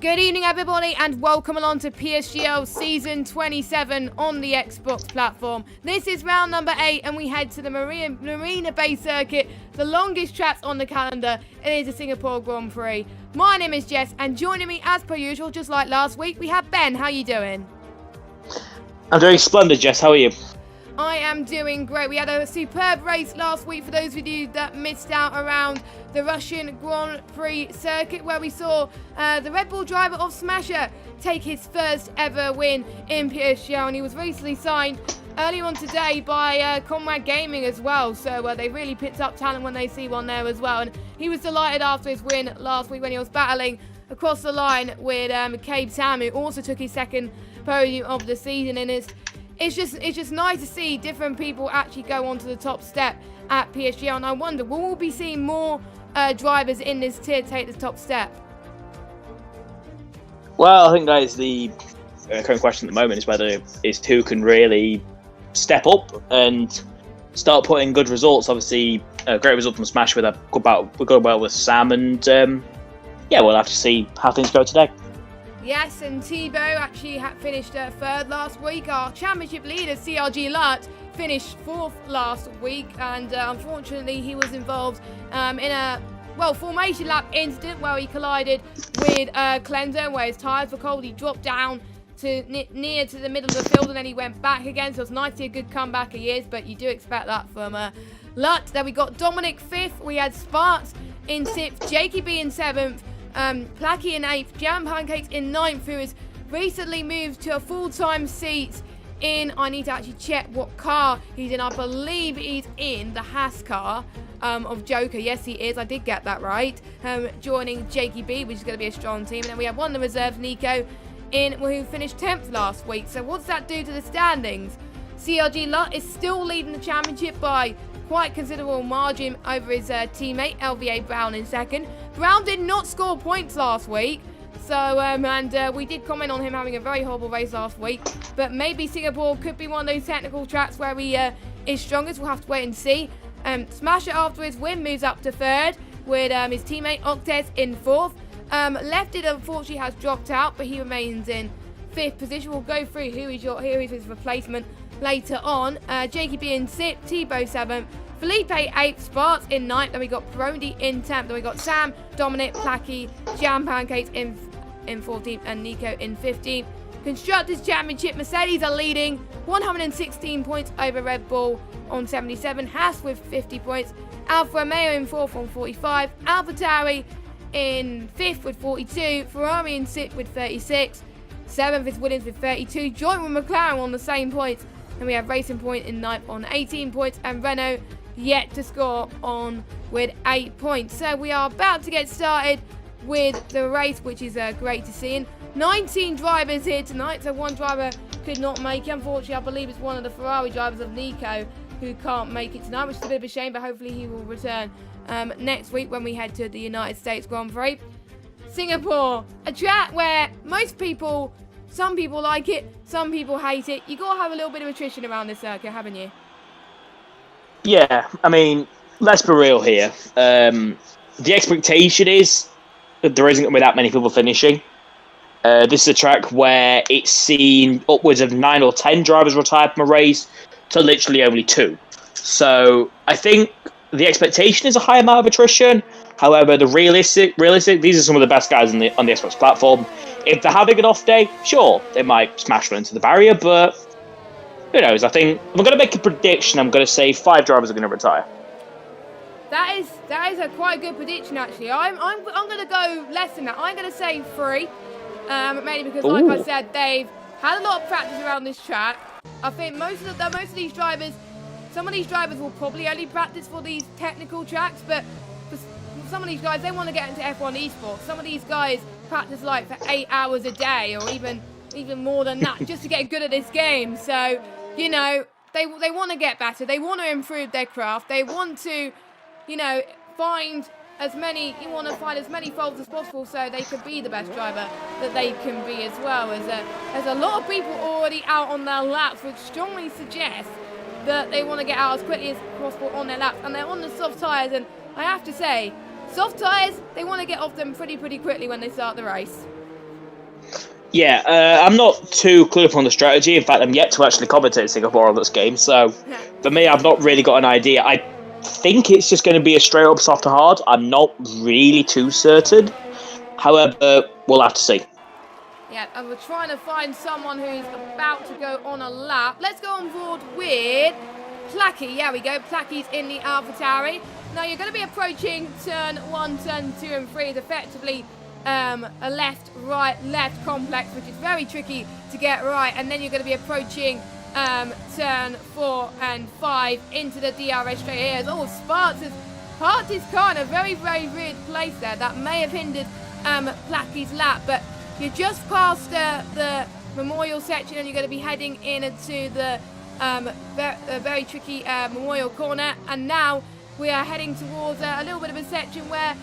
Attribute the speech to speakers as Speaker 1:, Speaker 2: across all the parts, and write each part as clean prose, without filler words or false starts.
Speaker 1: Good evening, everybody, and welcome along to PSGL Season 27 on the Xbox platform. This is round number 8, and we head to the Marina Bay Circuit, the longest track on the calendar. It is the Singapore Grand Prix. My name is Jess, and joining me, as per usual, just like last week, we have Ben. How are you doing?
Speaker 2: I'm doing splendid, Jess. How are you?
Speaker 1: I am doing great. We had a superb race last week for those of you that missed out around the Russian Grand Prix circuit, where we saw the Red Bull driver of Smasher take his first ever win in PSGL, and he was recently signed earlier on today by Comrade Gaming as well, so they really picked up talent when they see one there as well, and he was delighted after his win last week when he was battling across the line with Cabe Sam, who also took his second podium of the season, and it's just nice to see different people actually go onto the top step at PSGL, and I wonder, will we be seeing more drivers in this tier take the top step?
Speaker 2: Well, I think that is the current question at the moment, is whether who can really step up and start putting good results. Obviously, a great result from Smash with a good well with Sam, and we'll have to see how things go today.
Speaker 1: Yes, and Thibaut actually finished third last week. Our championship leader, CRG Lut, finished fourth last week, and unfortunately he was involved in a formation lap incident where he collided with Cleanser, where his tyres were cold. He dropped down to near to the middle of the field, and then he went back again, so it's nice to see a good comeback he is, but you do expect that from Lut. Then we got Dominic 5th, we had Sparks in 6th, Jakey B in 7th, Placky in 8th, Jam Pancakes in 9th, who has recently moved to a full-time seat in, I need to actually check what car he's in. I believe he's in the Haas car of Joker. Yes, he is. I did get that right. Joining Jakey B, which is going to be a strong team. And then we have one of the reserves, Nico, who finished 10th last week. So what's that do to the standings? CRG Lut is still leading the championship by quite considerable margin over his teammate LVA Brown in second. Brown did not score points last week, so we did comment on him having a very horrible race last week, but maybe Singapore could be one of those technical tracks where he is strongest. We'll have to wait and see. Smasher, after his win, moves up to third with his teammate Octes in fourth. Lefted, unfortunately, has dropped out, but he remains in fifth position. We'll go through who is his replacement later on. Jakey B in 6th, Thibaut 7th, Felipe 8th, Sparks in 9th, then we got Brody in 10th, then we got Sam, Dominic, Placky, Jam Pancakes in 14th, and Nico in 15th. Constructors Championship, Mercedes are leading, 116 points over Red Bull on 77, Haas with 50 points, Alfa Romeo in 4th on 45, AlphaTauri in 5th with 42, Ferrari in 6th with 36, 7th is Williams with 32, joint with McLaren on the same points, and we have Racing Point in 9th on 18 points, and Renault yet to score on with 8 points. So we are about to get started with the race, which is great to see. And 19 drivers here tonight, so one driver could not make it. Unfortunately, I believe it's one of the Ferrari drivers of Nico who can't make it tonight, which is a bit of a shame, but hopefully he will return next week when we head to the United States Grand Prix. Singapore, a track where some people like it, some people hate it. You got to have a little bit of attrition around this circuit, haven't you?
Speaker 2: Yeah, I mean, let's be real here. The expectation is that there isn't going to be that many people finishing. This is a track where it's seen upwards of 9 or 10 drivers retire from a race to literally only 2. So I think the expectation is a high amount of attrition. However, the realistic, these are some of the best guys on the Xbox platform. If they're having an off day, sure, they might smash one into the barrier, but who knows? I think if I'm going to make a prediction, I'm going to say 5 drivers are going to retire.
Speaker 1: That is a quite good prediction, actually. I'm going to go less than that. I'm going to say 3, mainly because, like I said, they've had a lot of practice around this track. I think most of these drivers, some of these drivers will probably only practice for these technical tracks, but for some of these guys, they want to get into F1 esports. Some of these guys practice like for 8 hours a day, or even more than that, just to get good at this game. So, you know, they want to get better. They want to improve their craft. They want to, find as many faults as possible so they could be the best driver that they can be as well. There's a lot of people already out on their laps, which strongly suggests that they want to get out as quickly as possible on their laps, and they're on the soft tyres, and I have to say, soft tyres, they want to get off them pretty quickly when they start the race.
Speaker 2: Yeah, I'm not too clued up on the strategy. In fact, I'm yet to actually commentate Singapore on this game. So, for me, I've not really got an idea. I think it's just going to be a straight up soft to hard. I'm not really too certain. However, we'll have to see.
Speaker 1: Yeah, and we're trying to find someone who's about to go on a lap. Let's go on board with Placky. Yeah, we go. Placky's in the AlphaTauri. Now, you're going to be approaching turn 1, turn 2 and 3 is effectively a left complex, which is very tricky to get right. And then you're going to be approaching turn 4 and 5 into the DRS straight here. Oh, Sparks has parked his car in a very, very weird place there. That may have hindered Placky's lap, but you're just past the memorial section and you're going to be heading into the very tricky memorial corner. And now we are heading towards a little bit of a section where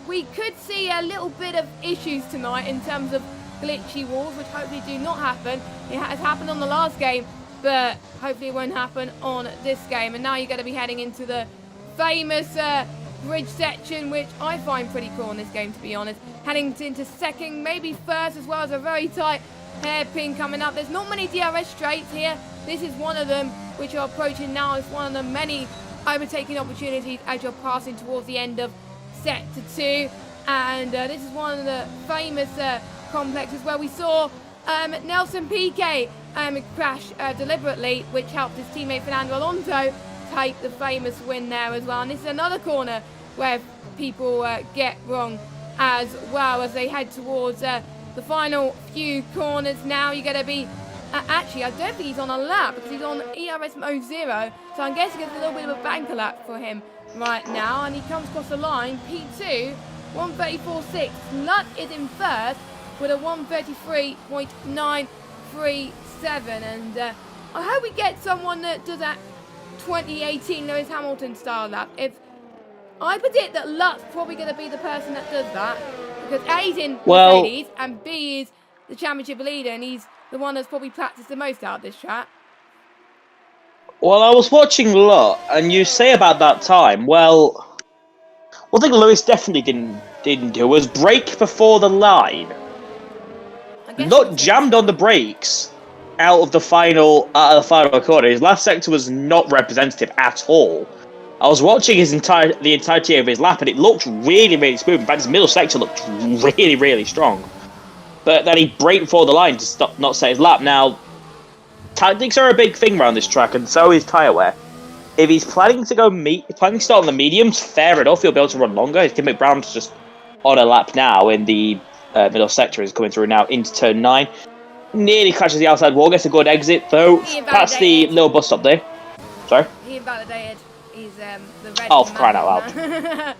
Speaker 1: we could see a little bit of issues tonight in terms of glitchy walls, which hopefully do not happen. It has happened on the last game, but hopefully it won't happen on this game. And now you're going to be heading into the famous bridge section, which I find pretty cool in this game, to be honest. Heading into second, maybe first, as well as a very tight hairpin coming up. There's not many DRS straights here. This is one of them, which you're approaching now. It's one of the many overtaking opportunities as you're passing towards the end of sector 2. And this is one of the famous complexes where we saw Nelson Piquet crash deliberately, which helped his teammate Fernando Alonso take the famous win there as well. And this is another corner where people get wrong as well as they head towards the final few corners. Now you're going to be actually, I don't think he's on a lap because he's on ERS mode 0, so I'm guessing it's a little bit of a banker lap for him right now. And he comes across the line, P2 134.6. Lut is in first with a 133.937, and I hope we get someone that does that 2018 Lewis Hamilton style lap. If I predict that Lut's probably going to be the person that does that, because A is in Mercedes and B is the championship leader, and he's the one that's probably practiced the most out of this track.
Speaker 2: Well, I was watching Lut, and you say about that time. Well, one thing Lewis definitely didn't do was brake before the line. Not jammed on the brakes out of the final corner. His last sector was not representative at all. I was watching the entirety of his lap, and it looked really, really smooth. In fact, his middle sector looked really, really strong. But then he braked before the line to not set his lap. Now, tactics are a big thing around this track, and so is tyre wear. If he's planning to start on the mediums, fair enough, he'll be able to run longer. His teammate Brown's just on a lap now in the middle sector, is coming through now into turn 9. Nearly crashes the outside wall, gets a good exit, though. Past the little bus stop there. Sorry?
Speaker 1: He invalidated. He's the red.
Speaker 2: Oh, for crying out loud.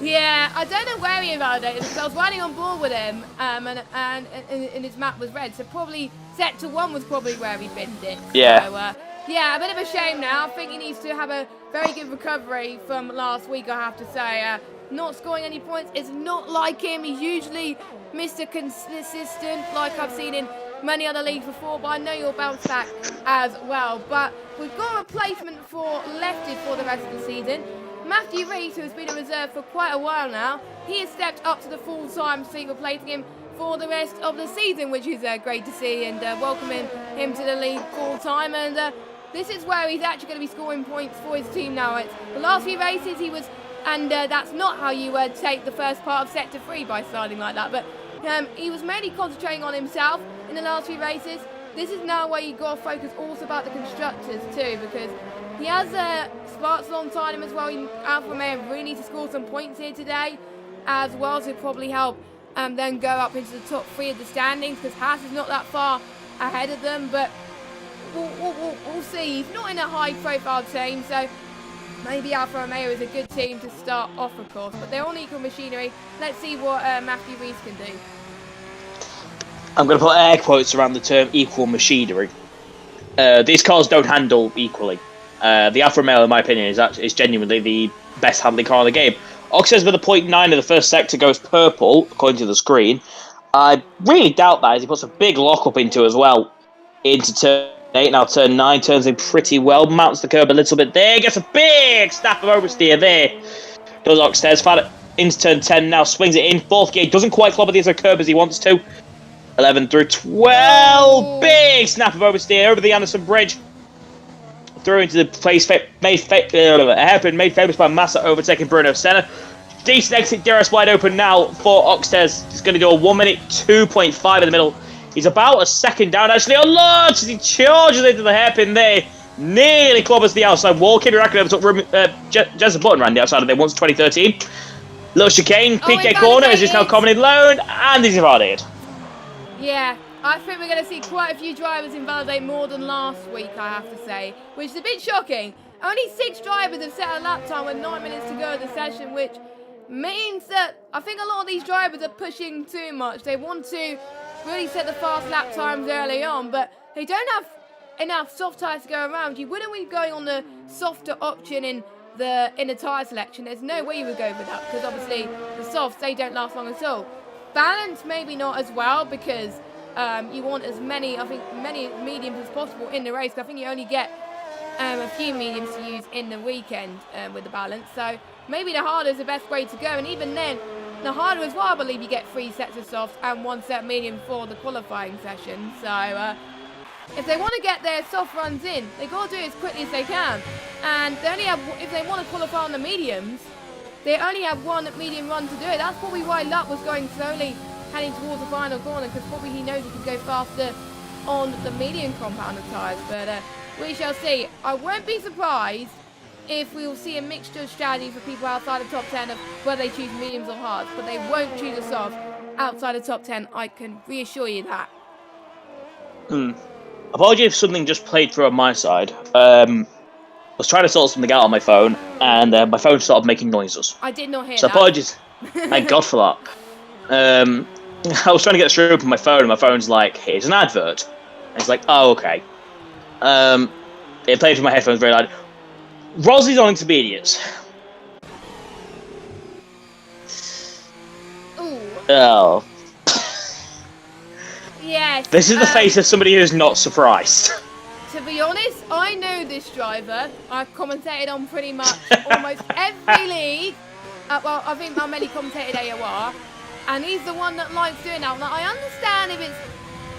Speaker 1: Yeah, I don't know where he invalidated because I was riding on board with him, and his map was red, so probably sector 1 was probably where he binned it.
Speaker 2: Yeah.
Speaker 1: So, yeah, a bit of a shame now. I think he needs to have a very good recovery from last week, I have to say. Not scoring any points is not like him. He's usually Mr. Consistent, like I've seen in many other leagues before, but I know you'll bounce back as well. But we've got a replacement for Lefty for the rest of the season. Matthew Rees, who has been a reserve for quite a while now, he has stepped up to the full-time seat, replacing him for the rest of the season, which is great to see, and welcoming him to the league full-time. And this is where he's actually going to be scoring points for his team now. It's the last few races he was, and that's not how you take the first part of sector 3 by starting like that, but he was mainly concentrating on himself in the last few races. This is now where you've got to focus also about the constructors too, because he has Sparks alongside him as well. Alfa Romeo really need to score some points here today as well, to probably help then go up into the top 3 of the standings, because Haas is not that far ahead of them, but we'll see. He's not in a high-profile team, so maybe Alfa Romeo is a good team to start off, of course, but they're on equal machinery. Let's see what Matthew Rees can do.
Speaker 2: I'm going to put air quotes around the term equal machinery. These cars don't handle equally. The Alfa Romeo, in my opinion, is genuinely the best handling car in the game. Ox says with a 0.9 of the first sector goes purple, according to the screen. I really doubt that, as he puts a big lock-up into as well. Into turn 8, now turn 9, turns in pretty well, mounts the curb a little bit there, gets a big snap of oversteer there. Does Ox says, into turn 10 now, swings it in, fourth gear, doesn't quite clobber the other curb as he wants to. 11 through 12.
Speaker 1: Oh.
Speaker 2: Big snap of oversteer over the Anderson Bridge. Through into the place made famous by Massa overtaking Bruno Senna. Decent exit, DRS wide open now for Oxtez. He's going to do a 1 minute 2.5 in the middle. He's about a second down actually. Oh, Lord, as he charges into the hairpin there. Nearly clobbers the outside wall. Kimi Räikkönen took Jensen Button around the outside of there once 2013. Little chicane, PK corner as he's now coming in low, and he's invalidated.
Speaker 1: Yeah, I think we're going to see quite a few drivers invalidate more than last week, I have to say, which is a bit shocking. Only 6 drivers have set a lap time with 9 minutes to go in the session, which means that I think a lot of these drivers are pushing too much. They want to really set the fast lap times early on, but they don't have enough soft tyres to go around. You wouldn't be going on the softer option in the tyre selection. There's no way you would go with that, because obviously the softs, they don't last long at all. Balance maybe not as well, because you want as many, I think, many mediums as possible in the race. I think you only get a few mediums to use in the weekend with the balance. So maybe the harder is the best way to go. And even then, the harder as well, I believe you get 3 sets of softs and 1 set medium for the qualifying session. So if they want to get their soft runs in, they've got to do it as quickly as they can. And they only have, if they want to qualify on the mediums, they only have 1 medium run to do it. That's probably why Lutt was going slowly heading towards the final corner, because probably he knows he can go faster on the medium compounded tyres. But we shall see. I won't be surprised if we will see a mixture of strategy for people outside the top 10 of whether they choose mediums or hards, but they won't choose a soft outside the top 10. I can reassure you that.
Speaker 2: Apologies if something just played through on my side. I was trying to sort something out on my phone, and my phone started making noises.
Speaker 1: I did not hear
Speaker 2: so
Speaker 1: that.
Speaker 2: So apologies. Thank God for that. I was trying to get through on my phone, and my phone's like, here's an advert. And it's like, oh, okay. It played through my headphones very loud. Rosley's on intermediates.
Speaker 1: Ooh.
Speaker 2: Oh.
Speaker 1: Yes.
Speaker 2: This is the face of somebody who's not surprised.
Speaker 1: To be honest, I know this driver. I've commentated on pretty much almost every league. Well, I think I mainly commentated AOR. And he's the one that likes doing that. Now, I understand if it's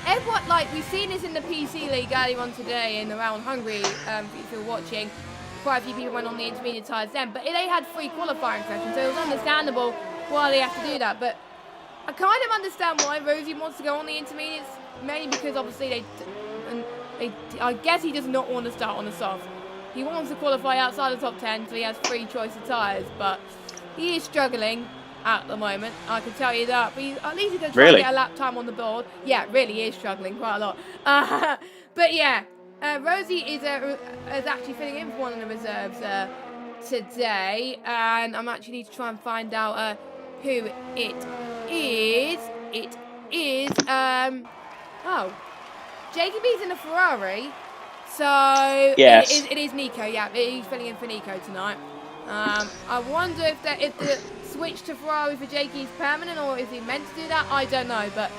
Speaker 1: everyone, like we've seen this in the PC League earlier on today in around Hungary, if you're watching. Quite a few people went on the intermediate tyres then, but they had 3 qualifying sessions, so it was understandable why they have to do that. But I kind of understand why Rosie wants to go on the intermediates, mainly because obviously I guess he does not want to start on the soft. He wants to qualify outside the top 10, so he has 3 choice of tyres, but he is struggling at the moment, I can tell you that. But at least he can try to get a lap time on the board. Yeah, really is struggling quite a lot. But yeah, Rosie is actually filling in for one of the reserves today, and I'm actually need to try and find out who it is. It is Jakey B's in a Ferrari, so
Speaker 2: yes.
Speaker 1: it is Nico. Yeah, he's filling in for Nico tonight. I wonder if the switch to Ferrari for Jakey is permanent, or is he meant to do that? I don't know, but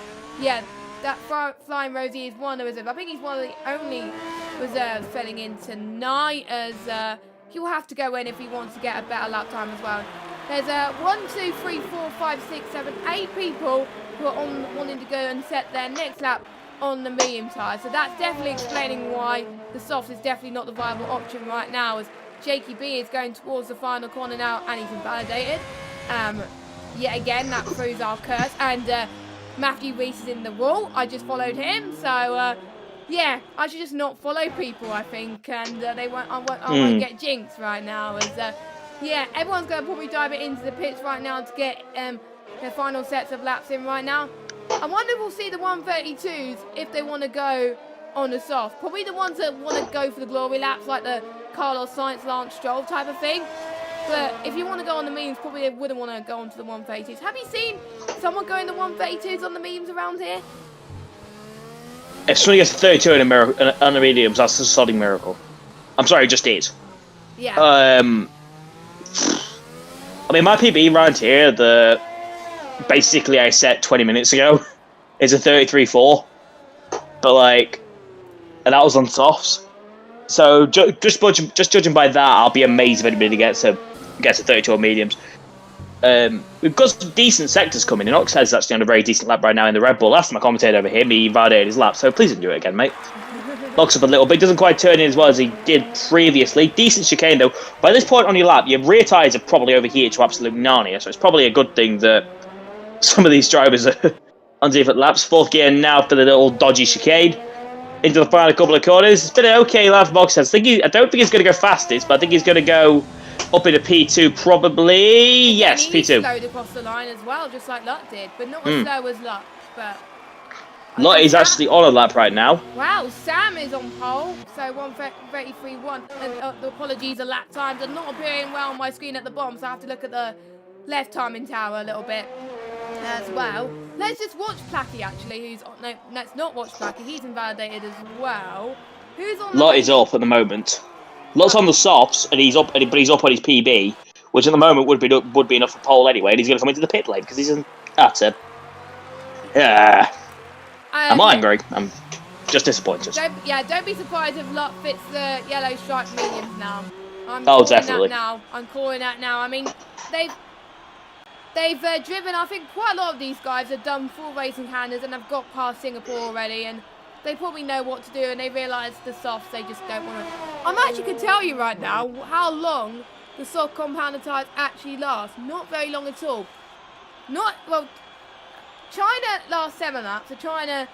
Speaker 1: yeah, that Flying Rosie is one of the reserves. I think he's one of the only reserves filling in tonight, as he'll have to go in if he wants to get a better lap time as well. There's 1, 2, 3, 4, 5, 6, 7, 8 people who are wanting to go and set their next lap on the medium tyre. So that's definitely explaining why the soft is definitely not the viable option right now, as Jakey B is going towards the final corner now, and he's invalidated. Yet again, that proves our curse. And Matthew Reese is in the wall. I just followed him, so yeah, I should just not follow people, I think, and I won't get jinxed right now. As yeah, everyone's going to probably dive it into the pits right now to get their final sets of laps in right now. I wonder if we'll see the 132s if they want to go on the soft. Probably the ones that want to go for the glory laps, like the Carlos Sainz, Lance Stroll type of thing. But if you want to go on the mediums, probably they wouldn't want to go onto the 132s. Have you seen someone going the 132s on the mediums around here?
Speaker 2: If somebody gets a 32 on the mediums, that's a sodding miracle. I'm sorry, it just is.
Speaker 1: Yeah.
Speaker 2: I mean, my PB round here, basically I set 20 minutes ago, is a 33.4. But like, and that was on softs. So just judging by that, I'll be amazed if anybody gets a 32 on mediums. We've got some decent sectors coming in. Oxhead is actually on a very decent lap right now in the Red Bull. Last time I commentated over him, he validated his lap, so please enjoy it again, mate. Locks up a little bit, doesn't quite turn in as well as he did previously. Decent chicane though. By this point on your lap, your rear tyres are probably over here to absolute Narnia, so it's probably a good thing that some of these drivers are on different laps. Fourth gear now for the little dodgy chicane. Into the final couple of corners. It's been an okay lap for Oxhead. I don't think he's going to go fastest, but I think he's going to go up into P2 probably. Yes,
Speaker 1: and he
Speaker 2: P2.
Speaker 1: slowed across the line as well, just like Luck did, but not as slow as Luck. But
Speaker 2: Lot is actually on a lap right now.
Speaker 1: wow, Sam is on pole, so 1:33.1. And the apologies, the lap times are not appearing well on my screen at the bottom, so I have to look at the left timing tower a little bit as well. Let's just watch Placky actually, who's on, no, let's not watch Placky, he's invalidated as well. Who's on?
Speaker 2: Lot is up at the moment. Lot's on the softs, and he's up, but he's up on his PB, which at the moment would be enough for pole anyway. And he's going to come into the pit lane because he's in. That's it. Yeah. I'm not angry. I'm just disappointed.
Speaker 1: Don't be surprised if Luck fits the yellow stripe mediums now.
Speaker 2: Definitely.
Speaker 1: I'm calling that now. I mean, they've driven. I think quite a lot of these guys have done full racing handers and have got past Singapore already, and they probably know what to do. And they realise the softs, they just don't want to. I'm actually can tell you right now how long the soft compounded tyres actually last. Not very long at all. Not well. China lasts 7 laps, so China,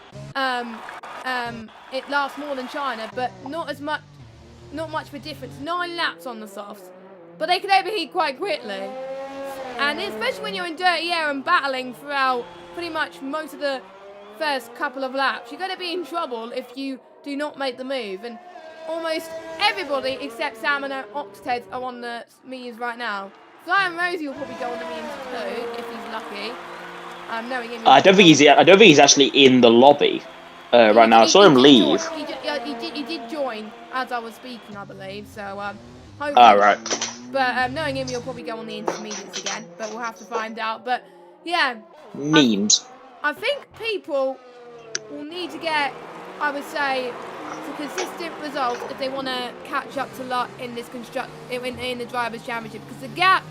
Speaker 1: it lasts more than China, but not much of a difference. 9 laps on the softs, but they can overheat quite quickly. And especially when you're in dirty air and battling throughout pretty much most of the first couple of laps, you're going to be in trouble if you do not make the move. And almost everybody except Sam and Oxted are on the mediums right now. Fly and Rosie will probably go on the mediums too, if he's lucky. Knowing him, I don't think
Speaker 2: he's actually in the lobby right now. I saw him leave.
Speaker 1: He did join as I was speaking, I believe. So hopefully.
Speaker 2: Right.
Speaker 1: But knowing him, he'll probably go on the intermediates again. But we'll have to find out. But yeah.
Speaker 2: Memes.
Speaker 1: I think people will need to get, I would say, to consistent results if they want to catch up to Lot in this in the Drivers' Championship, because the gap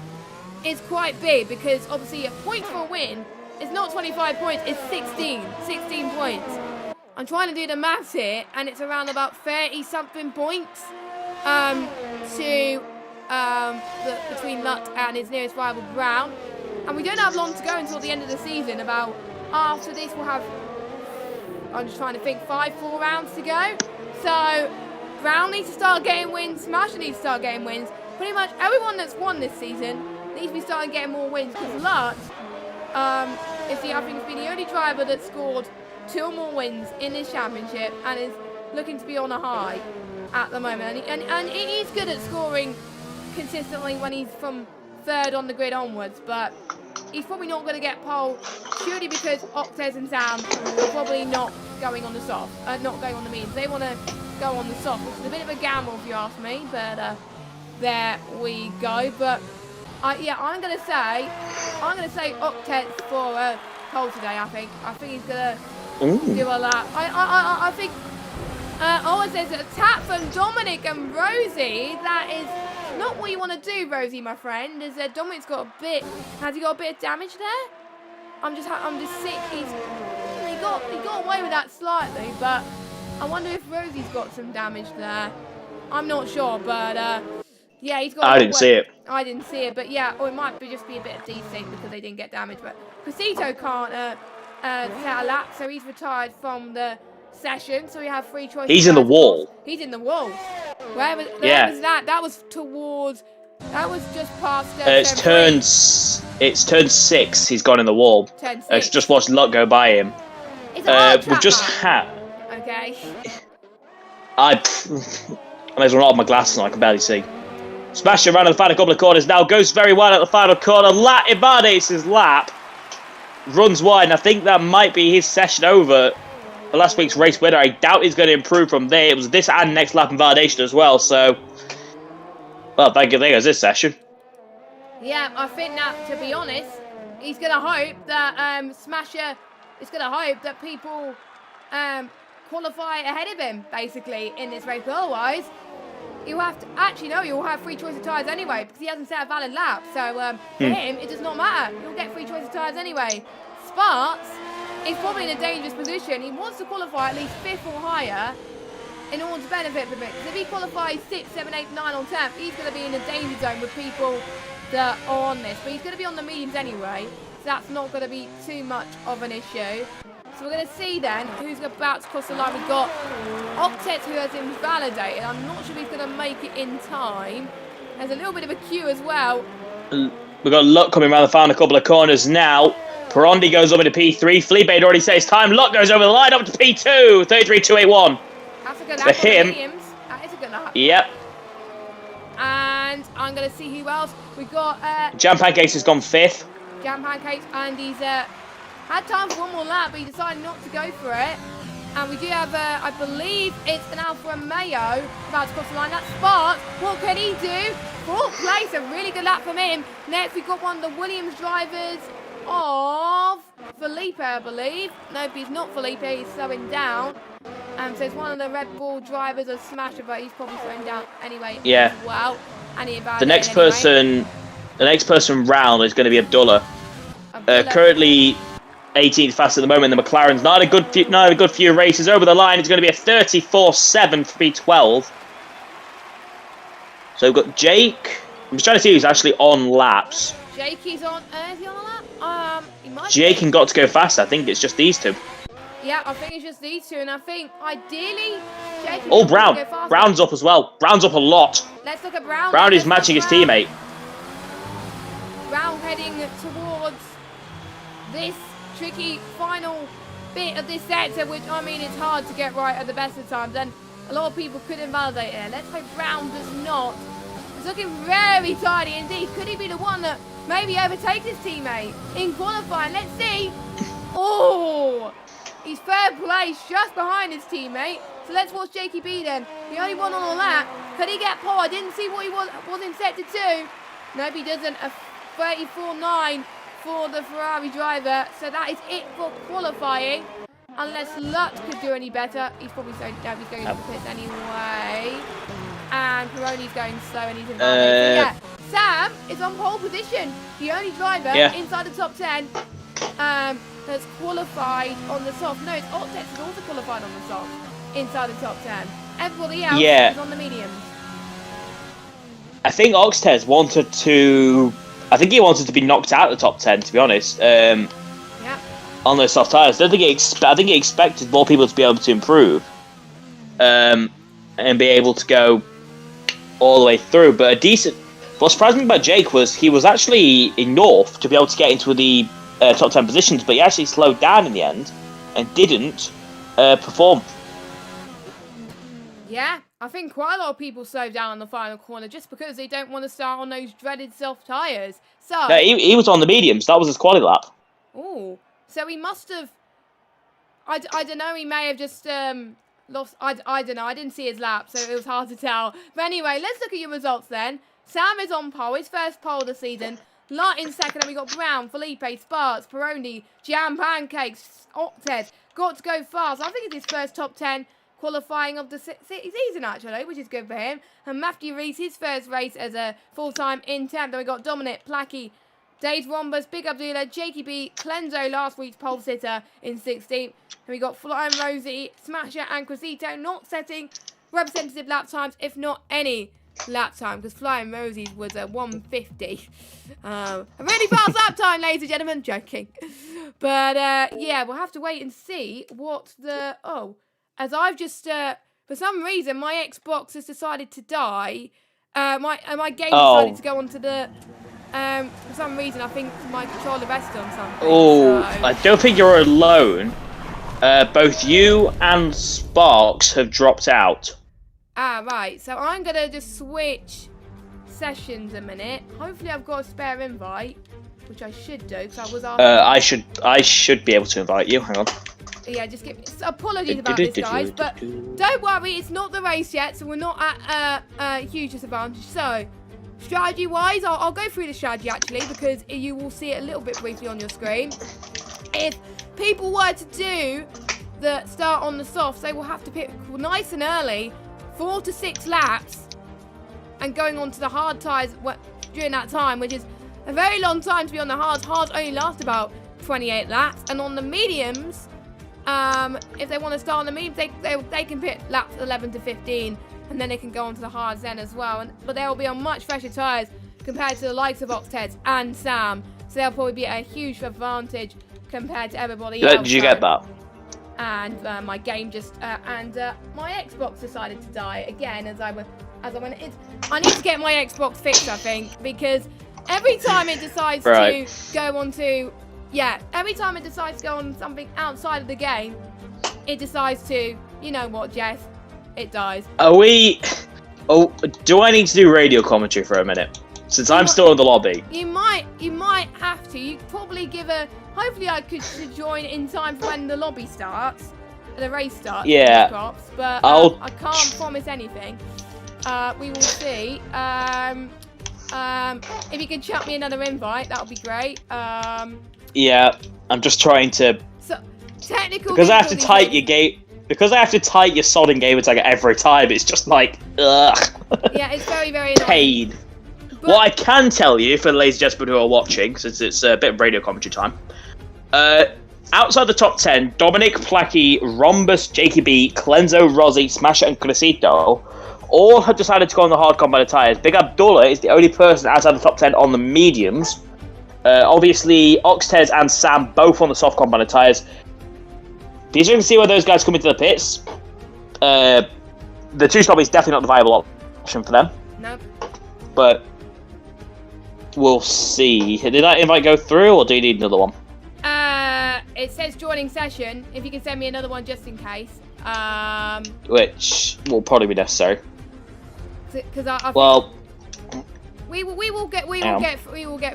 Speaker 1: is quite big. Because obviously, a point for a win. It's not 25 points, it's 16 points. I'm trying to do the maths here, and it's around about 30-something points between Lutt and his nearest rival, Brown. And we don't have long to go until the end of the season. After this, we'll have, I'm just trying to think, 4 rounds to go. So, Brown needs to start getting wins, Smasher needs to start getting wins. Pretty much everyone that's won this season needs to be starting getting more wins, because Lutt, I think he's been the only driver that scored 2 or more wins in this championship and is looking to be on a high at the moment. And he's good at scoring consistently when he's from 3rd on the grid onwards, but he's probably not going to get pole purely because Octez and Sam are probably not going on the soft, not going on the mediums. They want to go on the soft, which is a bit of a gamble if you ask me, but there we go. But I'm gonna say Octet for pole today. I think he's gonna do a lap. I think. There's a tap from Dominic and Rosie. That is not what you want to do, Rosie, my friend. Is Dominic's got a bit? Has he got a bit of damage there? I'm just sick. He got away with that slightly, but I wonder if Rosie's got some damage there. I'm not sure, but. Yeah, he's got.
Speaker 2: I didn't see it.
Speaker 1: I didn't see it, but yeah, or it might just be a bit of desync because they didn't get damage. But Casito can't set a lap, so he's retired from the session. So we have 3 choices.
Speaker 2: He's in the wall.
Speaker 1: He's in the wall. Where was that? That was towards. That was just past.
Speaker 2: It's turn 6. He's gone in the wall.
Speaker 1: Turn 6.
Speaker 2: Just watched Luck go by him. We've just had.
Speaker 1: Okay.
Speaker 2: I may as well not have my glasses on. I can barely see. Smash around the final couple of corners now. Goes very wide at the final corner. Invalidates his lap. Runs wide, and I think that might be his session over. Last week's race winner. I doubt he's going to improve from there. It was this and next lap invalidation as well. So, well, thank you. There goes this session.
Speaker 1: Yeah, I think that, to be honest, he's going to hope that Smasher is going to hope that people qualify ahead of him, basically, in this race. But otherwise, He'll have to, actually no, he'll have free choice of tyres anyway because he hasn't set a valid lap. So for him, it does not matter. He'll get free choice of tyres anyway. Sparks is probably in a dangerous position. He wants to qualify at least 5th or higher in order to benefit from it. Because if he qualifies 6, 7, 8, 9 or 10th, he's going to be in a danger zone with people that are on this. But he's going to be on the mediums anyway. So that's not going to be too much of an issue. So we're going to see then who's about to cross the line. We've got Octet who has invalidated. I'm not sure if he's going to make it in time. There's a little bit of a queue as well.
Speaker 2: We've got Luck coming around the final couple of corners now. Perondi goes over to P3. Felipe had already said his time. Luck goes over the line up to P2. 33.281.
Speaker 1: That's a good lap
Speaker 2: for him.
Speaker 1: That is a good lap.
Speaker 2: Yep.
Speaker 1: And I'm going to see who else. We've got...
Speaker 2: Jam Pancakes has gone 5th.
Speaker 1: Jam Pancakes, and he's had time for one more lap, but he decided not to go for it. And we do have, I believe it's an Alfa Romeo about to cross the line. That's Spark. What can he do? 4th place, a really good lap from him. Next, we've got one of the Williams drivers of Felipe, I believe. Nope, he's not Felipe, he's slowing down. So it's one of the Red Bull drivers of Smasher, but he's probably slowing down anyway as well. And he
Speaker 2: the next person round is going to be Abdullah. Currently 18th fast at the moment. The McLaren's not a good few races over the line. It's going to be a 34.7 for P12. So we've got Jake. I'm just trying to see who's actually on laps.
Speaker 1: Jake is on. Is he on a lap? He might.
Speaker 2: Jake and Got to Go Fast. I think it's just these two.
Speaker 1: Yeah, I think it's just these two, and I think ideally Jake.
Speaker 2: Oh, Brown. Brown's up as well. Brown's up a lot.
Speaker 1: Let's look at Brown.
Speaker 2: Brown is matching his teammate.
Speaker 1: Brown heading towards this tricky final bit of this sector, which I mean it's hard to get right at the best of times, and a lot of people could invalidate it. Let's hope Brown does not. It's looking very tidy indeed. Could he be the one that maybe overtakes his teammate in qualifying? Let's see. Oh, he's 3rd place, just behind his teammate. So let's watch Jakey B then. The only one on the lap. Could he get pole? I didn't see what he was in sector 2. Nope, he doesn't. A 34.9 for the Ferrari driver. So that is it for qualifying. Unless Lutz could do any better. He's probably so no, he's going into the pits anyway. And Peroni's going slow and he's in so yeah, Sam is on pole position. The only driver inside the top 10 that's qualified on the soft. No, it's Octex is also qualified on the soft inside the top 10. Everybody else is on the mediums.
Speaker 2: I think Oxtez wanted to... I think he wanted to be knocked out of the top 10, to be honest. On those soft tyres. I think he expected more people to be able to improve. And be able to go all the way through. But a decent... What surprised me about Jake was he was actually enough to be able to get into the top 10 positions, but he actually slowed down in the end and didn't perform.
Speaker 1: Yeah, I think quite a lot of people slowed down on the final corner just because they don't want to start on those dreaded soft tyres. So
Speaker 2: no, he was on the mediums. That was his quali lap.
Speaker 1: Oh, so he must have... I don't know, he may have just lost... I don't know, I didn't see his lap, so it was hard to tell. But anyway, let's look at your results then. Sam is on pole, his first pole of the season. Light in second, and we got Brown, Felipe, Sparks, Peroni, Jam Pancakes, Octet, Got to Go Fast. I think it's his first top 10 qualifying of the season, actually, which is good for him. And Matthew Reese, his first race as a full-time in 10th. Then we got Dominic, Placky, Dave Rombus, Big Abdullah, Jakey B, Clenzo, last week's pole sitter in 16th. And we got Flying Rosie, Smasher, and Cressito not setting representative lap times, if not any lap time, because Flying Rosie's was a 150. A really fast lap time, ladies and gentlemen. Joking. But, yeah, we'll have to wait and see what the... Oh, as I've just... for some reason, my Xbox has decided to die. My game decided to go onto the... for some reason, I think my controller rested on something.
Speaker 2: Oh,
Speaker 1: so.
Speaker 2: I don't think you're alone. Both you and Sparks have dropped out.
Speaker 1: Ah, right. So I'm going to just switch sessions a minute. Hopefully I've got a spare invite, which I should do, because I was asking...
Speaker 2: I should be able to invite you. Hang on.
Speaker 1: Yeah, just give me... Apologies about this, guys, but don't worry, it's not the race yet, so we're not at a huge disadvantage. So, strategy-wise, I'll go through the strategy, actually, because you will see it a little bit briefly on your screen. If people were to do the start on the softs, they will have to pick nice and early, 4 to 6 laps, and going on to the hard tyres during that time, which is a very long time to be on the hards. Hards only last about 28 laps, and on the mediums, if they want to start on the mediums, they can pit laps 11 to 15, and then they can go on to the hards then as well. But they will be on much fresher tyres compared to the likes of Oxted and Sam, so they'll probably be at a huge advantage compared to everybody else.
Speaker 2: Did you get that?
Speaker 1: And my game just my Xbox decided to die again as I went. I need to get my Xbox fixed, I think, because every time it decides to go on to every time it decides to go on something outside of the game, it decides to, you know what, Jess, it dies.
Speaker 2: Are we? Oh, do I need to do radio commentary for a minute? Since I'm still in the lobby.
Speaker 1: You might have to. You probably give a. Hopefully, I could join in time for when the lobby starts, the race starts.
Speaker 2: Yeah.
Speaker 1: Crops, but I can't promise anything. We will see. If you can chuck me another invite, that would be great.
Speaker 2: Yeah, I'm just trying to.
Speaker 1: So technical.
Speaker 2: Because I have to type your game. Because I have to type your sodding game tag every time. It's just like, ugh.
Speaker 1: Yeah, it's very, very annoying.
Speaker 2: Pain. But what I can tell you, for the ladies and gentlemen who are watching, since it's a bit of radio commentary time, outside the top 10, Dominic, Placky, Rhombus, Jakey B, Clenzo, Rozzy, Smasher, and Crescito all have decided to go on the hard combat tyres. Big Abdullah is the only person outside the top 10 on the mediums. Obviously, Oxtez and Sam both on the soft combat tyres. Did you see where those guys come into the pits? The two-stop is definitely not the viable option for them.
Speaker 1: Nope.
Speaker 2: But we'll see. Did that invite go through, or do you need another one?
Speaker 1: It says joining session. If you can send me another one just in case.
Speaker 2: Which will probably be necessary.
Speaker 1: Because we will get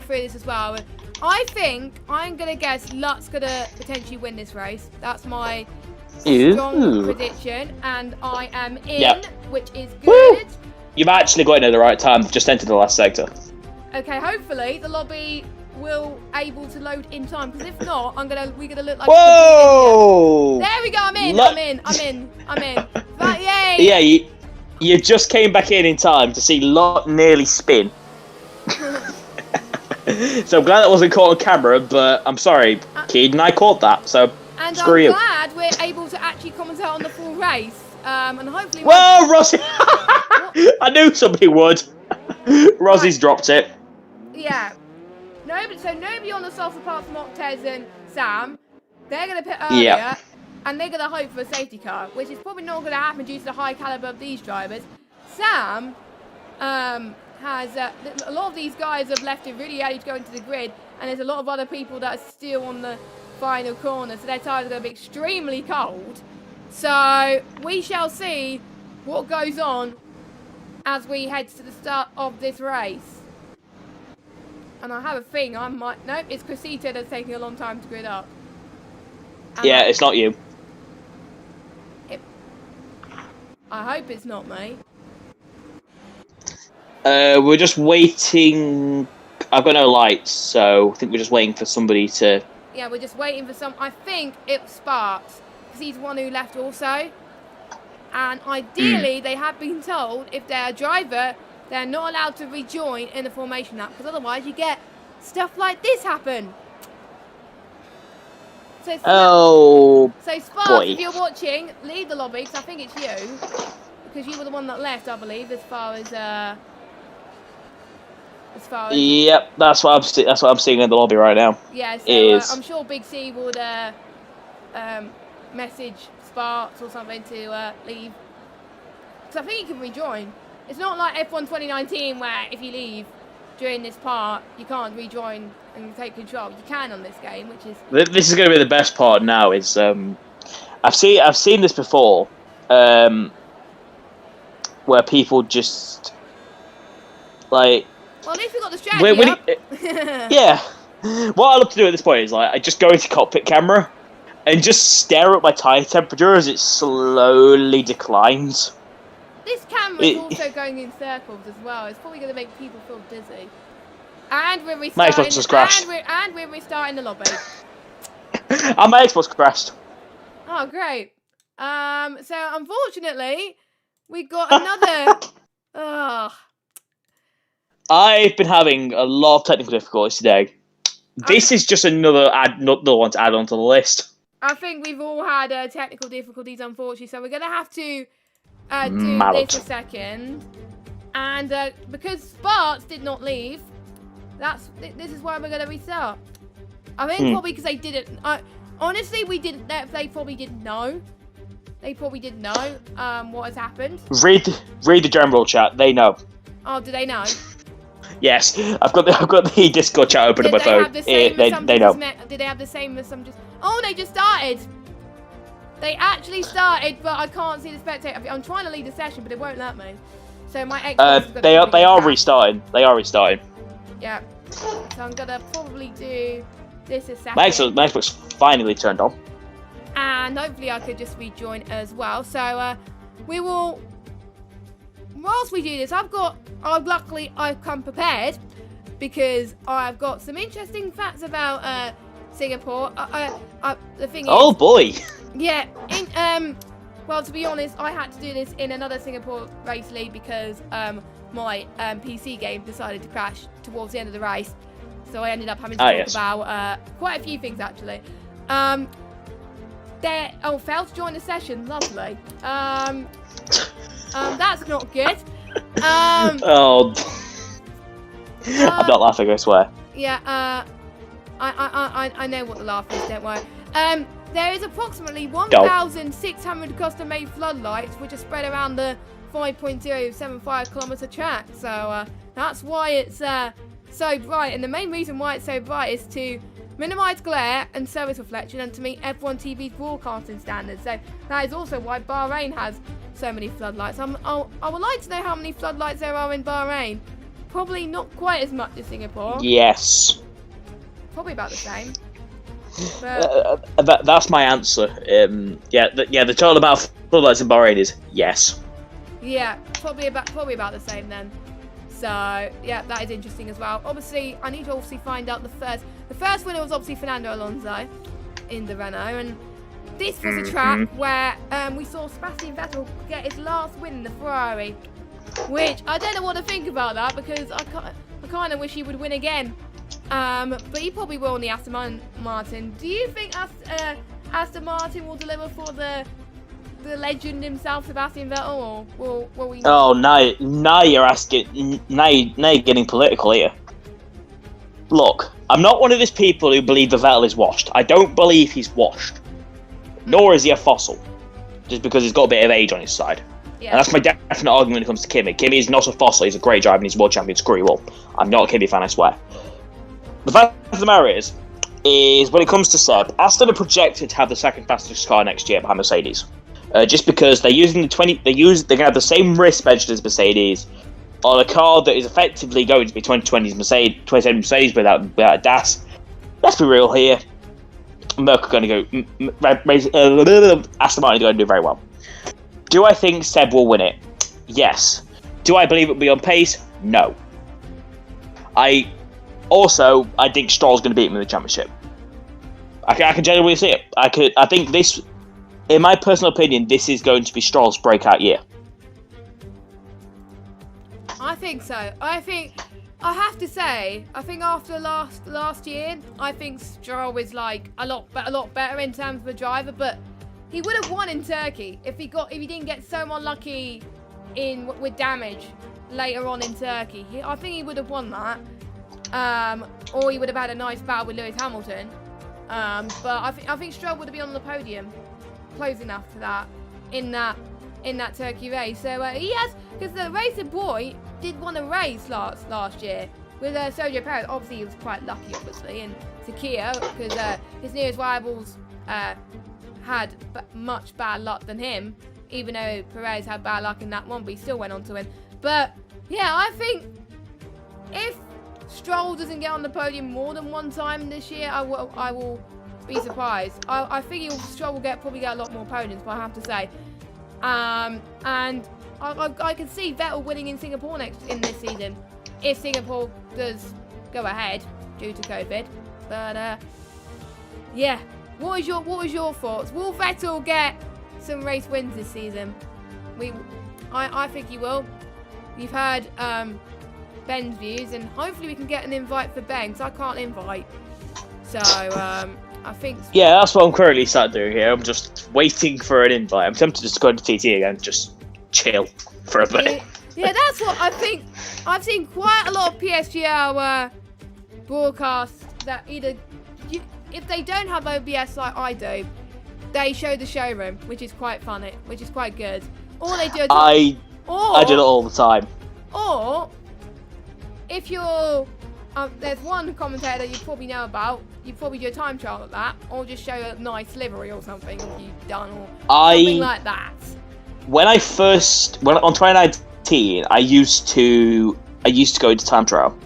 Speaker 1: through this as well. I think I'm gonna guess Lut's gonna potentially win this race. That's my strong prediction, and I am in, which is good.
Speaker 2: Woo! You've actually got in at the right time. Just entered the last sector.
Speaker 1: Okay, hopefully the lobby will able to load in time. Because if not, we're gonna look like.
Speaker 2: Whoa!
Speaker 1: There we go. I'm in. Right, yay!
Speaker 2: Yeah, you just came back in time to see Lot nearly spin. So I'm glad that wasn't caught on camera, but I'm sorry, Keaton, I caught that, so screw you.
Speaker 1: And I'm glad we're able to actually commentate on the full race, and hopefully...
Speaker 2: Whoa, Rossi! I knew somebody would. Rossi's dropped it.
Speaker 1: Yeah. So nobody on the soft apart from Octez and Sam, they're going to pit earlier, and they're going to hope for a safety car, which is probably not going to happen due to the high caliber of these drivers. Sam... has a lot of these guys have left it really early to go into the grid, and there's a lot of other people that are still on the final corner, so their tyres are going to be extremely cold. So we shall see what goes on as we head to the start of this race. And I have a thing, nope, it's Crescito that's taking a long time to grid up. And
Speaker 2: yeah, it's not you.
Speaker 1: I hope it's not me.
Speaker 2: We're just waiting. I've got no lights, so I think we're just waiting for somebody to...
Speaker 1: Yeah, we're just waiting for some... I think it's Sparks, because he's the one who left also. And ideally, they have been told, if they're a driver, they're not allowed to rejoin in the formation lap, because otherwise you get stuff like this happen. So, Sparks,
Speaker 2: boy.
Speaker 1: if you're watching, leave the lobby, because I think it's you. Because you were the one that left, I believe, as far as... Yep,
Speaker 2: that's what I'm seeing in the lobby right now.
Speaker 1: Yeah, so I'm sure Big C would message Sparks or something to leave. Because I think you can rejoin. It's not like F1 2019 where if you leave during this part, you can't rejoin and take control. You can on this game, which is...
Speaker 2: This is going to be the best part now. Is I've seen this before, where people just like...
Speaker 1: Well, at least we got the strategy up.
Speaker 2: Yeah. What I love to do at this point is I just go into cockpit camera and just stare at my tyre temperature as it slowly declines.
Speaker 1: This camera is also going in circles as well. It's probably going to make people feel dizzy. And we're restarting.
Speaker 2: My Xbox just crashed.
Speaker 1: And we're restarting the lobby.
Speaker 2: And my Xbox crashed.
Speaker 1: Oh, great. So unfortunately, we got another.
Speaker 2: I've been having a lot of technical difficulties today. This is just another one to add onto the list.
Speaker 1: I think we've all had technical difficulties, unfortunately, so we're going to have to do this a second. And because Sparks did not leave, this is why we're going to restart. I think probably because they didn't. Honestly, we didn't. They probably didn't know. They probably didn't know what has happened.
Speaker 2: Read the general chat. They know.
Speaker 1: Oh, do they know?
Speaker 2: Yes, I've got the Discord chat open on my phone. They know.
Speaker 1: Did they have the same as some just? Oh, they just started. They actually started, but I can't see the spectator. I'm trying to lead the session, but it won't let me. So my Xbox
Speaker 2: they are restarting. They are restarting.
Speaker 1: Yeah. So I'm gonna probably do this a second.
Speaker 2: My Xbox finally turned on.
Speaker 1: And hopefully I could just rejoin as well. So we will. Whilst we do this, luckily I've come prepared because I've got some interesting facts about Singapore. The thing is,
Speaker 2: oh boy.
Speaker 1: Yeah. Well, to be honest, I had to do this in another Singapore race league because my PC game decided to crash towards the end of the race, so I ended up having to talk about quite a few things actually. Failed to join the session. Lovely. That's not good. I'm
Speaker 2: not laughing, I swear.
Speaker 1: Yeah, I know what the laugh is, don't worry. There is approximately 1,600 custom-made floodlights which are spread around the 5.075 kilometre track. So that's why it's so bright. And the main reason why it's so bright is to minimise glare and surface reflection and to meet F1 TV's broadcasting standards. So that is also why Bahrain has so many floodlights. I would like to know how many floodlights there are in Bahrain. Probably not quite as much as Singapore.
Speaker 2: Yes.
Speaker 1: Probably about the same. But
Speaker 2: that's my answer. The total amount of floodlights in Bahrain is yes.
Speaker 1: Yeah, probably about the same then. So yeah, that is interesting as well. Obviously, I need to find out the first winner was obviously Fernando Alonso in the Renault, and this was a track where we saw Sebastian Vettel get his last win in the Ferrari, which I don't know what to think about that because I kind of wish he would win again. But he probably will in the Aston Martin. Do you think Aston Martin will deliver for the legend himself, Sebastian Vettel, or will we?
Speaker 2: Oh, now you're asking. Now you're getting political here. Look, I'm not one of those people who believe that Vettel is washed. I don't believe he's washed. Nor is he a fossil, just because he's got a bit of age on his side. Yeah. And that's my definite argument when it comes to Kimi. Kimi is not a fossil. He's a great driver and he's world champion. Screw you all. I'm not a Kimi fan, I swear. The fact of the matter is when it comes to Seb, Aston are projected to have the second fastest car next year behind Mercedes. Just because they're using they're gonna have the same wrist measured as Mercedes on a car that is effectively going to be 2020's Mercedes without a DAS. Let's be real here. Merc are going to go. Aston Martin are going to do very well. Do I think Seb will win it? Yes. Do I believe it will be on pace? No. I think Stroll's going to beat him in the championship. I can genuinely see it. I think this, in my personal opinion, this is going to be Stroll's breakout year.
Speaker 1: I think so. I have to say, I think after last year, I think Stroll is like a lot better in terms of a driver. But he would have won in Turkey if he didn't get so unlucky with damage later on in Turkey. I think he would have won that. Or he would have had a nice battle with Lewis Hamilton. But I think Stroll would have been on the podium, close enough to that in that Turkey race. So he has, because the racing boy did win a race last year with Sergio Perez. Obviously, he was quite lucky, obviously, and Sakir, because his nearest rivals had much bad luck than him. Even though Perez had bad luck in that one, but he still went on to win. But yeah, I think if Stroll doesn't get on the podium more than one time this year, I will be surprised. I think Stroll will probably get a lot more podiums, but I have to say. And I can see Vettel winning in Singapore in this season, if Singapore does go ahead due to COVID. But yeah, what was your thoughts? Will Vettel get some race wins this season? I think he will. You've heard Ben's views, and hopefully we can get an invite for Ben, because I can't invite. So, I think...
Speaker 2: Yeah, that's what I'm currently sat doing here. I'm just waiting for an invite. I'm tempted to just go to TT again, just chill for a bit.
Speaker 1: Yeah, that's what I think. I've seen quite a lot of PSGL broadcasts that either, if they don't have OBS like I do, they show the showroom, which is quite funny, which is quite good. Or they do
Speaker 2: I do it all the time.
Speaker 1: Or, if you're... there's one commentator that you probably know about, you probably do a time trial at that, or just show a nice livery or something you've done, or something like that.
Speaker 2: When on 2019, I used to go to time trial,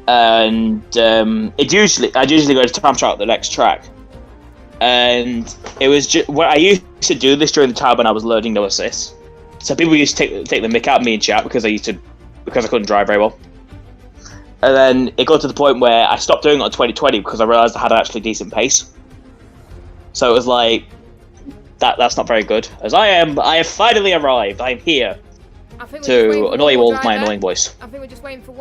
Speaker 2: and I'd usually go to time trial at the next track, and it was just I used to do this during the time when I was learning no assists. So people used to take the mick out of me in chat because I couldn't drive very well. And then it got to the point where I stopped doing it on 2020 because I realised I had actually decent pace. So it was like, that's not very good. As I have finally arrived. I am here to annoy you all with my annoying voice.
Speaker 1: I think we're just waiting for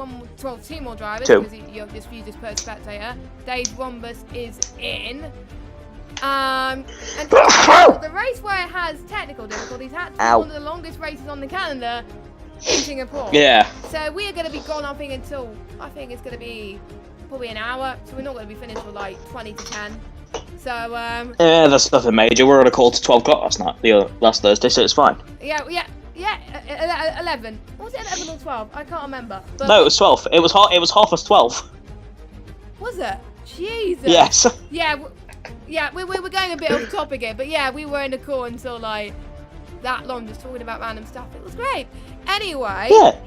Speaker 1: two more drivers.
Speaker 2: Two.
Speaker 1: Because you're just viewed as per spectator. Dave Wombus is in. And the race where it has technical difficulties had to be one of the longest races on the calendar in Singapore.
Speaker 2: Yeah.
Speaker 1: So we are going to be gone, I think it's going to be probably an hour. So we're not going to be finished for like 20 to 10. So
Speaker 2: yeah, that's nothing major. We're on a call to 12 o'clock last Thursday, so it's fine.
Speaker 1: Yeah. 11. Was it 11 or 12? I can't remember. But
Speaker 2: no, it was 12. It was 12:30.
Speaker 1: Was it? Jesus.
Speaker 2: Yes.
Speaker 1: Yeah, we were going a bit off topic here, but yeah, we were in the call until like that long, just talking about random stuff. It was great. Anyway,
Speaker 2: yeah.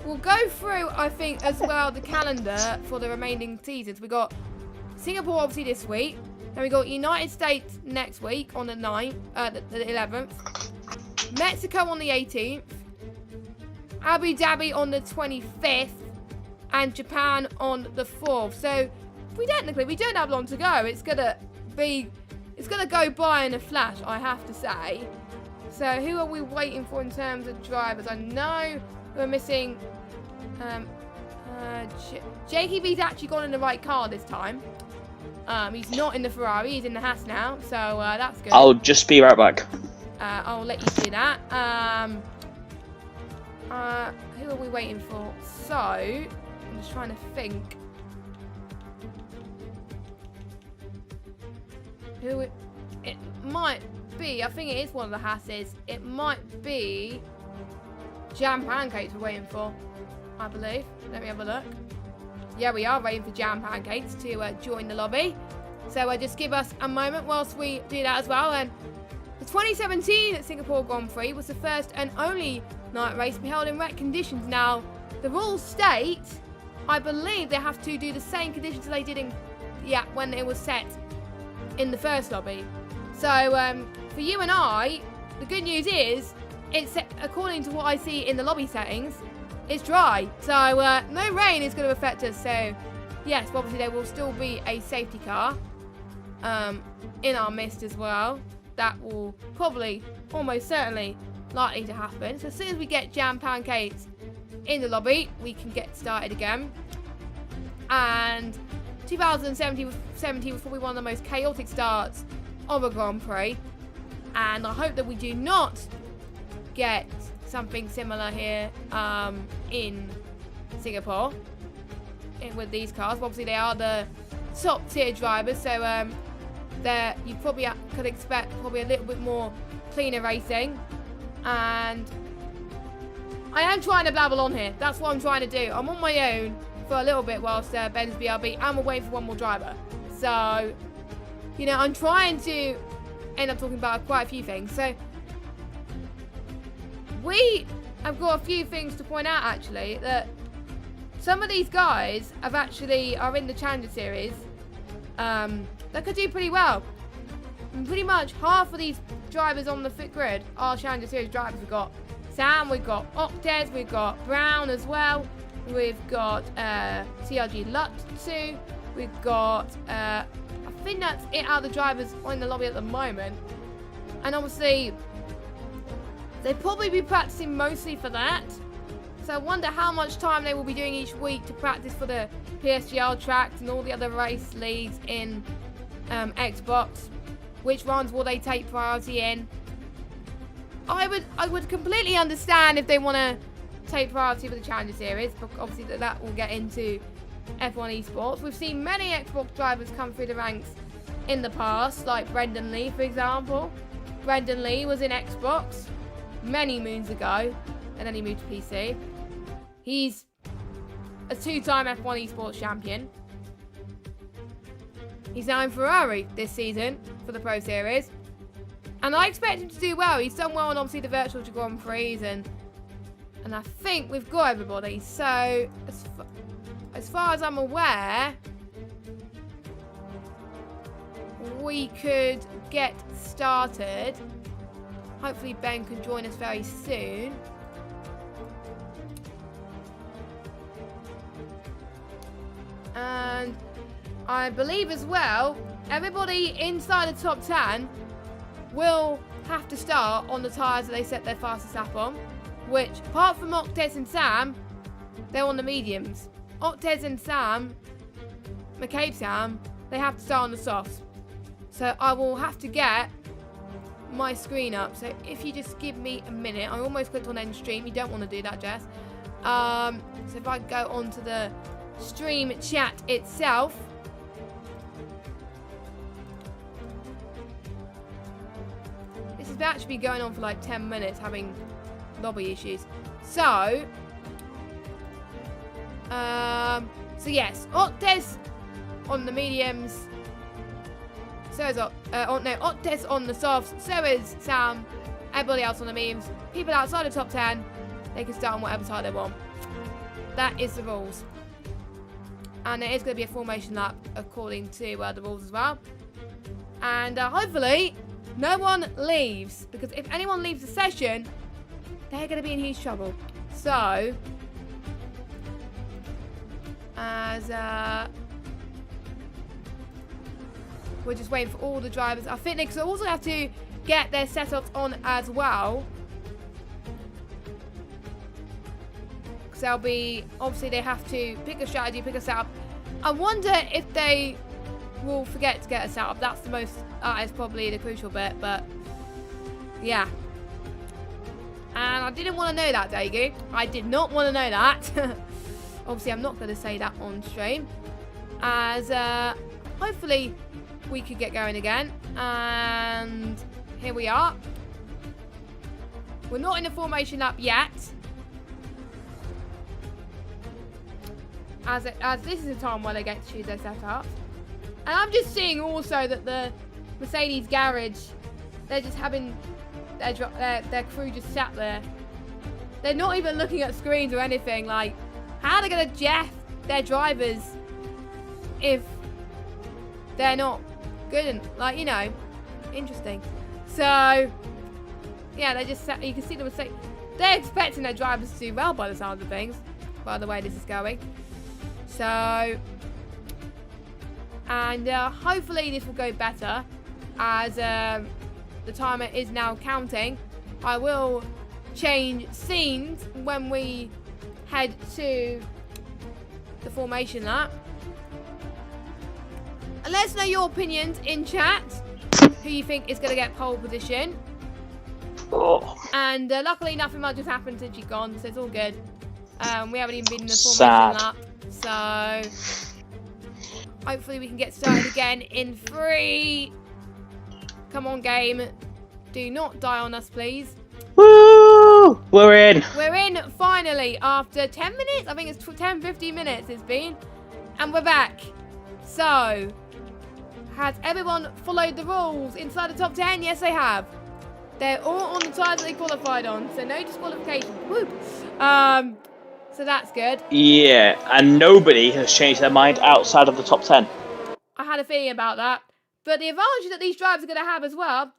Speaker 1: We'll go through, I think, as well the calendar for the remaining seasons. We got Singapore obviously this week, then we got United States next week on the 9th, the 11th, Mexico on the 18th, Abu Dhabi on the 25th, and Japan on the 4th. So we don't have long to go. It's gonna go by in a flash, I have to say. So who are we waiting for in terms of drivers? I know we're missing. JKB's actually gone in the right car this time. He's not in the Ferrari. He's in the Haas now. So that's good.
Speaker 2: I'll just be right back.
Speaker 1: I'll let you see that. Who are we waiting for? So I'm just trying to think. Who it might be, I think it is one of the Hasses. It might be Jam Pancakes we're waiting for, I believe. Let me have a look. Yeah, we are waiting for Jam Pancakes to join the lobby. So just give us a moment whilst we do that as well. And the 2017 Singapore Grand Prix was the first and only night race to be held in wet conditions. Now, the rules state, I believe they have to do the same conditions they did when it was set in the first lobby. So for you and I, the good news is it's according to what I see in the lobby settings, it's dry. So no rain is going to affect us. So yes, obviously there will still be a safety car in our midst as well. That will probably, almost certainly, likely to happen. So as soon as we get Jam Pancakes in the lobby, we can get started again. And 2017 was probably one of the most chaotic starts of a Grand Prix, and I hope that we do not get something similar here in Singapore with these cars. Obviously they are the top tier drivers, so you probably could expect probably a little bit more cleaner racing. And I am trying to blabble on here. That's what I'm trying to do. I'm on my own for a little bit whilst Ben's BRB, and we're waiting for one more driver. So, you know, I'm trying to end up talking about quite a few things. So, we have got a few things to point out, actually, that some of these guys are in the Challenger Series that could do pretty well. And pretty much half of these drivers on the fit grid are Challenger Series drivers. We've got Sam, we've got Octes, we've got Brown as well. We've got CRG Lut too. We've got, I think that's it out of the drivers in the lobby at the moment. And obviously, they'd probably be practicing mostly for that. So I wonder how much time they will be doing each week to practice for the PSGL tracks and all the other race leagues in Xbox. Which ones will they take priority in? I would completely understand if they want to take priority for the Challenger Series, but obviously that will get into F1 Esports. We've seen many Xbox drivers come through the ranks in the past, like Brendan Lee, for example. Brendan Lee was in Xbox many moons ago, and then he moved to PC. He's a 2-time F1 Esports champion. He's now in Ferrari this season for the Pro Series. And I expect him to do well. He's done well on obviously the Virtual Grand Prix, and I think we've got everybody. So as far as I'm aware, we could get started. Hopefully Ben can join us very soon. And I believe as well, everybody inside the top 10 will have to start on the tyres that they set their fastest lap on, which, apart from Octez and Sam, they're on the mediums. Octez and Sam, McCabe Sam, they have to start on the softs. So I will have to get my screen up. So if you just give me a minute, I almost clicked on end stream. You don't want to do that, Jess. So if I go onto the stream chat itself, this has actually been going on for like 10 minutes, having lobby issues. So yes, Octez on the mediums. So is Octez on the softs. So is Sam. Everybody else on the mediums. People outside the top 10, they can start on whatever side they want. That is the rules. And there is going to be a formation lap according to the rules as well. And hopefully no one leaves, because if anyone leaves the session, they're going to be in huge trouble. So, as we're just waiting for all the drivers. I think they also have to get their setups on as well. Because they'll be, obviously they have to pick a strategy, pick a setup. I wonder if they will forget to get a setup. That's the most, that is probably the crucial bit, but yeah. And I didn't want to know that, Daegu. I did not want to know that. Obviously, I'm not going to say that on stream. As hopefully we could get going again. And here we are. We're not in the formation lap yet. As this is a time where they get to choose their setup. And I'm just seeing also that the Mercedes garage, they're just having their crew just sat there. They're not even looking at screens or anything. Like, how are they going to jeff their drivers if they're not good? And, like, you know, interesting. So, yeah, they just sat, you can see them say they're expecting their drivers to do well by the sound of things, by the way this is going. So, and hopefully this will go better as the timer is now counting. I will change scenes when we head to the formation lap. And let us know your opinions in chat. Who you think is going to get pole position.
Speaker 2: Oh.
Speaker 1: And luckily nothing much has happened since you've gone, so it's all good. We haven't even been in the formation lap. So hopefully we can get started again in 3. Come on, game. Do not die on us, please.
Speaker 2: Woo! We're in.
Speaker 1: We're in, finally, after 10 minutes. I think it's 10, 15 minutes it's been. And we're back. So, has everyone followed the rules inside the top 10? Yes, they have. They're all on the tyres that they qualified on, so no disqualification. Woo! So that's good. Yeah,
Speaker 2: and nobody has changed their mind outside of the top 10.
Speaker 1: I had a feeling about that. But the advantage that these drivers are going to have as well,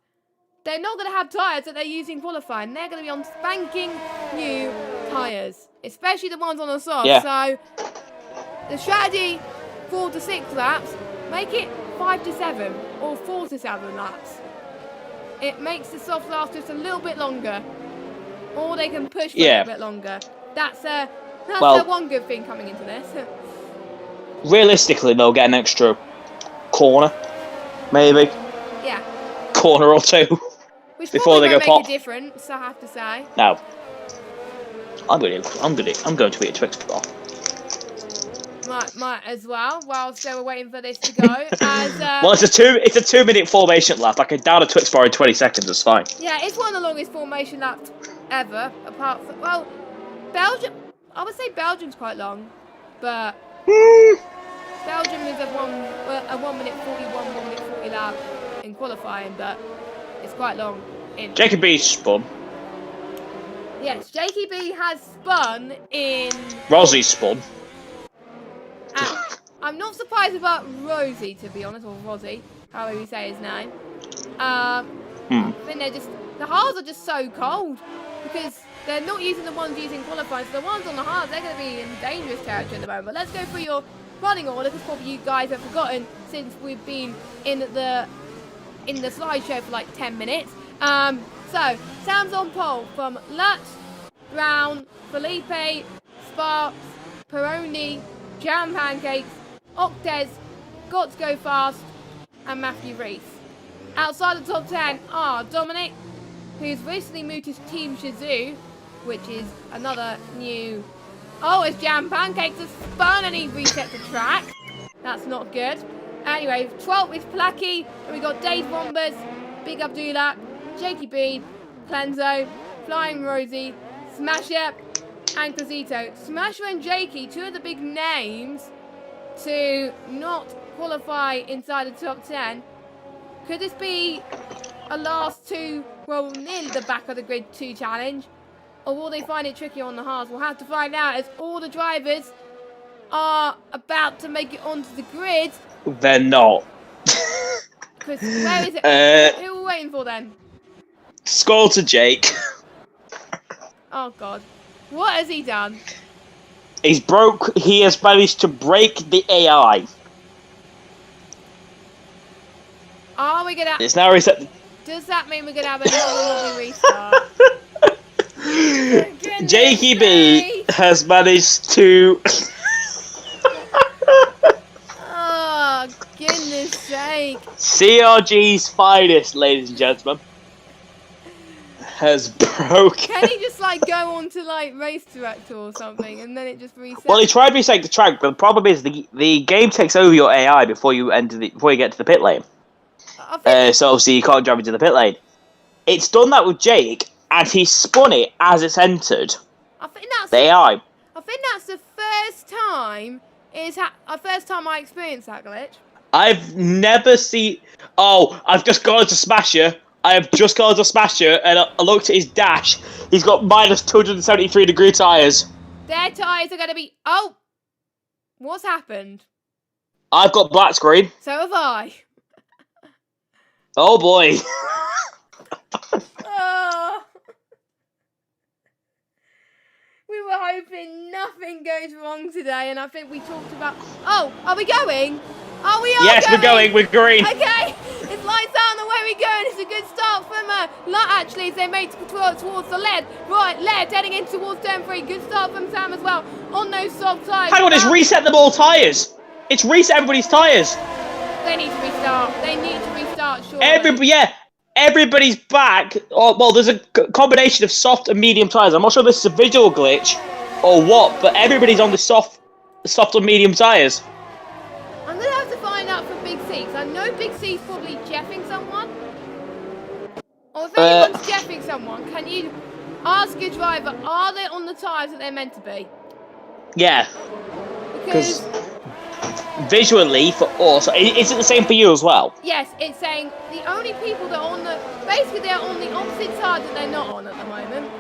Speaker 1: they're not going to have tyres that they're using qualifying. They're going to be on spanking new tyres, especially the ones on the soft.
Speaker 2: Yeah.
Speaker 1: So the strategy 4 to 6 laps, make it 5 to 7 or 4 to 7 laps. It makes the soft last just a little bit longer, or they can push for a little bit longer. That's
Speaker 2: Well,
Speaker 1: one good thing coming into this.
Speaker 2: realistically, they'll get an extra corner, maybe
Speaker 1: Yeah.
Speaker 2: corner or two
Speaker 1: Which
Speaker 2: before
Speaker 1: probably
Speaker 2: they
Speaker 1: won't
Speaker 2: go
Speaker 1: make
Speaker 2: pop.
Speaker 1: a difference, I have to say.
Speaker 2: No, I'm going to eat a Twix bar.
Speaker 1: Might as well, whilst they were waiting for this to go.
Speaker 2: Well, it's a 2-minute formation lap. I can down a Twix bar in 20 seconds. It's fine.
Speaker 1: Yeah, it's one of the longest formation laps ever. Apart from, well, Belgium. I would say Belgium's quite long, but Belgium is a 1 minute 41, 1 minute 40 lap in qualifying, but it's quite long.
Speaker 2: Jacob B spun.
Speaker 1: Yes, JKB has spun in.
Speaker 2: Rosie spun.
Speaker 1: I'm not surprised about Rosie, to be honest, or Rosie, however you say his name. I think the hards are just so cold because they're not using the ones using qualifying. So the ones on the hards, they're going to be in dangerous territory at the moment. But let's go through your running order because probably you guys have forgotten since we've been in the slideshow for like 10 minutes. So Sam's on pole from Lutz, Brown, Felipe, Sparks, Peroni, Jam Pancakes, Octez, Got to Go Fast, and Matthew Reese. Outside the top 10 are Dominic, who's recently moved to Team Shazoo, which is another new. Oh, it's Jam Pancakes has spun and he reset the track. That's not good. Anyway, 12th is Placky, and we got Dave Bombers, Big Abdullah, Jakey B, Clenzo, Flying Rosie, Smasher, and Cosito. Smasher and Jakey, two of the big names to not qualify inside the top 10. Could this be a last two, well, nearly the back of the grid 2 challenge? Or will they find it tricky on the hards? We'll have to find out as all the drivers are about to make it onto the grid.
Speaker 2: They're not.
Speaker 1: Chris, where is it? Who are we waiting for then?
Speaker 2: Skull to Jake.
Speaker 1: Oh, God. What has he done?
Speaker 2: He has managed to break the AI.
Speaker 1: Are we gonna?
Speaker 2: It's now reset.
Speaker 1: Does that mean we're gonna have another lovely restart?
Speaker 2: Jakey B has managed to.
Speaker 1: Oh, goodness sake.
Speaker 2: CRG's finest, ladies and gentlemen, has broken.
Speaker 1: Can he just like go on to like race director or something and then it just resets?
Speaker 2: Well, he tried resetting the track, but the problem is the game takes over your AI before you get to the pit lane. So obviously you can't drive into the pit lane. It's done that with Jake, and he spun it as it's entered.
Speaker 1: I think that's
Speaker 2: the AI.
Speaker 1: I think that's the first time I experienced that glitch.
Speaker 2: I've never seen. Oh, I've just gone to Smasher. I have just gone to Smasher, and I looked at his dash. He's got minus 273 degree tyres.
Speaker 1: Their tyres are going to be. Oh! What's happened?
Speaker 2: I've got black screen.
Speaker 1: So have I.
Speaker 2: Oh boy.
Speaker 1: Oh. We were hoping nothing goes wrong today, and I think we talked about. Oh, are we going? Oh, we are.
Speaker 2: Yes, we're going. We're green.
Speaker 1: Okay, it's lights out and away we go, and it's a good start from Lot actually as they made towards the lead. Right, lead heading in towards turn 3. Good start from Sam as well on those soft tyres.
Speaker 2: Hang on, it's reset them all tyres. It's reset everybody's tyres.
Speaker 1: They need to restart. They need to restart, surely.
Speaker 2: Everybody's back. Oh, well, there's a combination of soft and medium tyres. I'm not sure if this is a visual glitch or what, but everybody's on the soft and medium tyres.
Speaker 1: I'm going to have to find out from Big C, because I know Big C's probably jeffing someone. Or if anyone's jeffing someone, can you ask your driver, are they on the tyres that they're meant to be?
Speaker 2: Yeah.
Speaker 1: Because
Speaker 2: visually, for us, is it the same for you as well?
Speaker 1: Yes, it's saying the only people that are on basically they're on the opposite side that they're not on at the moment.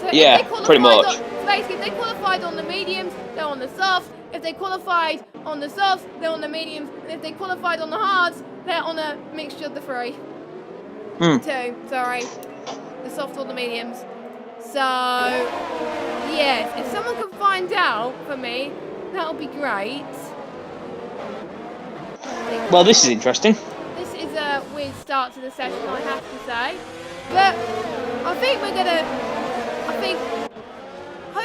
Speaker 1: So
Speaker 2: yeah, pretty much.
Speaker 1: So basically, if they qualified on the mediums, they're on the softs. If they qualified on the softs, they're on the mediums. And if they qualified on the hards, they're on a mixture of the 3. 2, sorry. The soft or the mediums. So, yes, if someone can find out for me, that would be great.
Speaker 2: Well, this is interesting.
Speaker 1: This is a weird start to the session, I have to say. But I think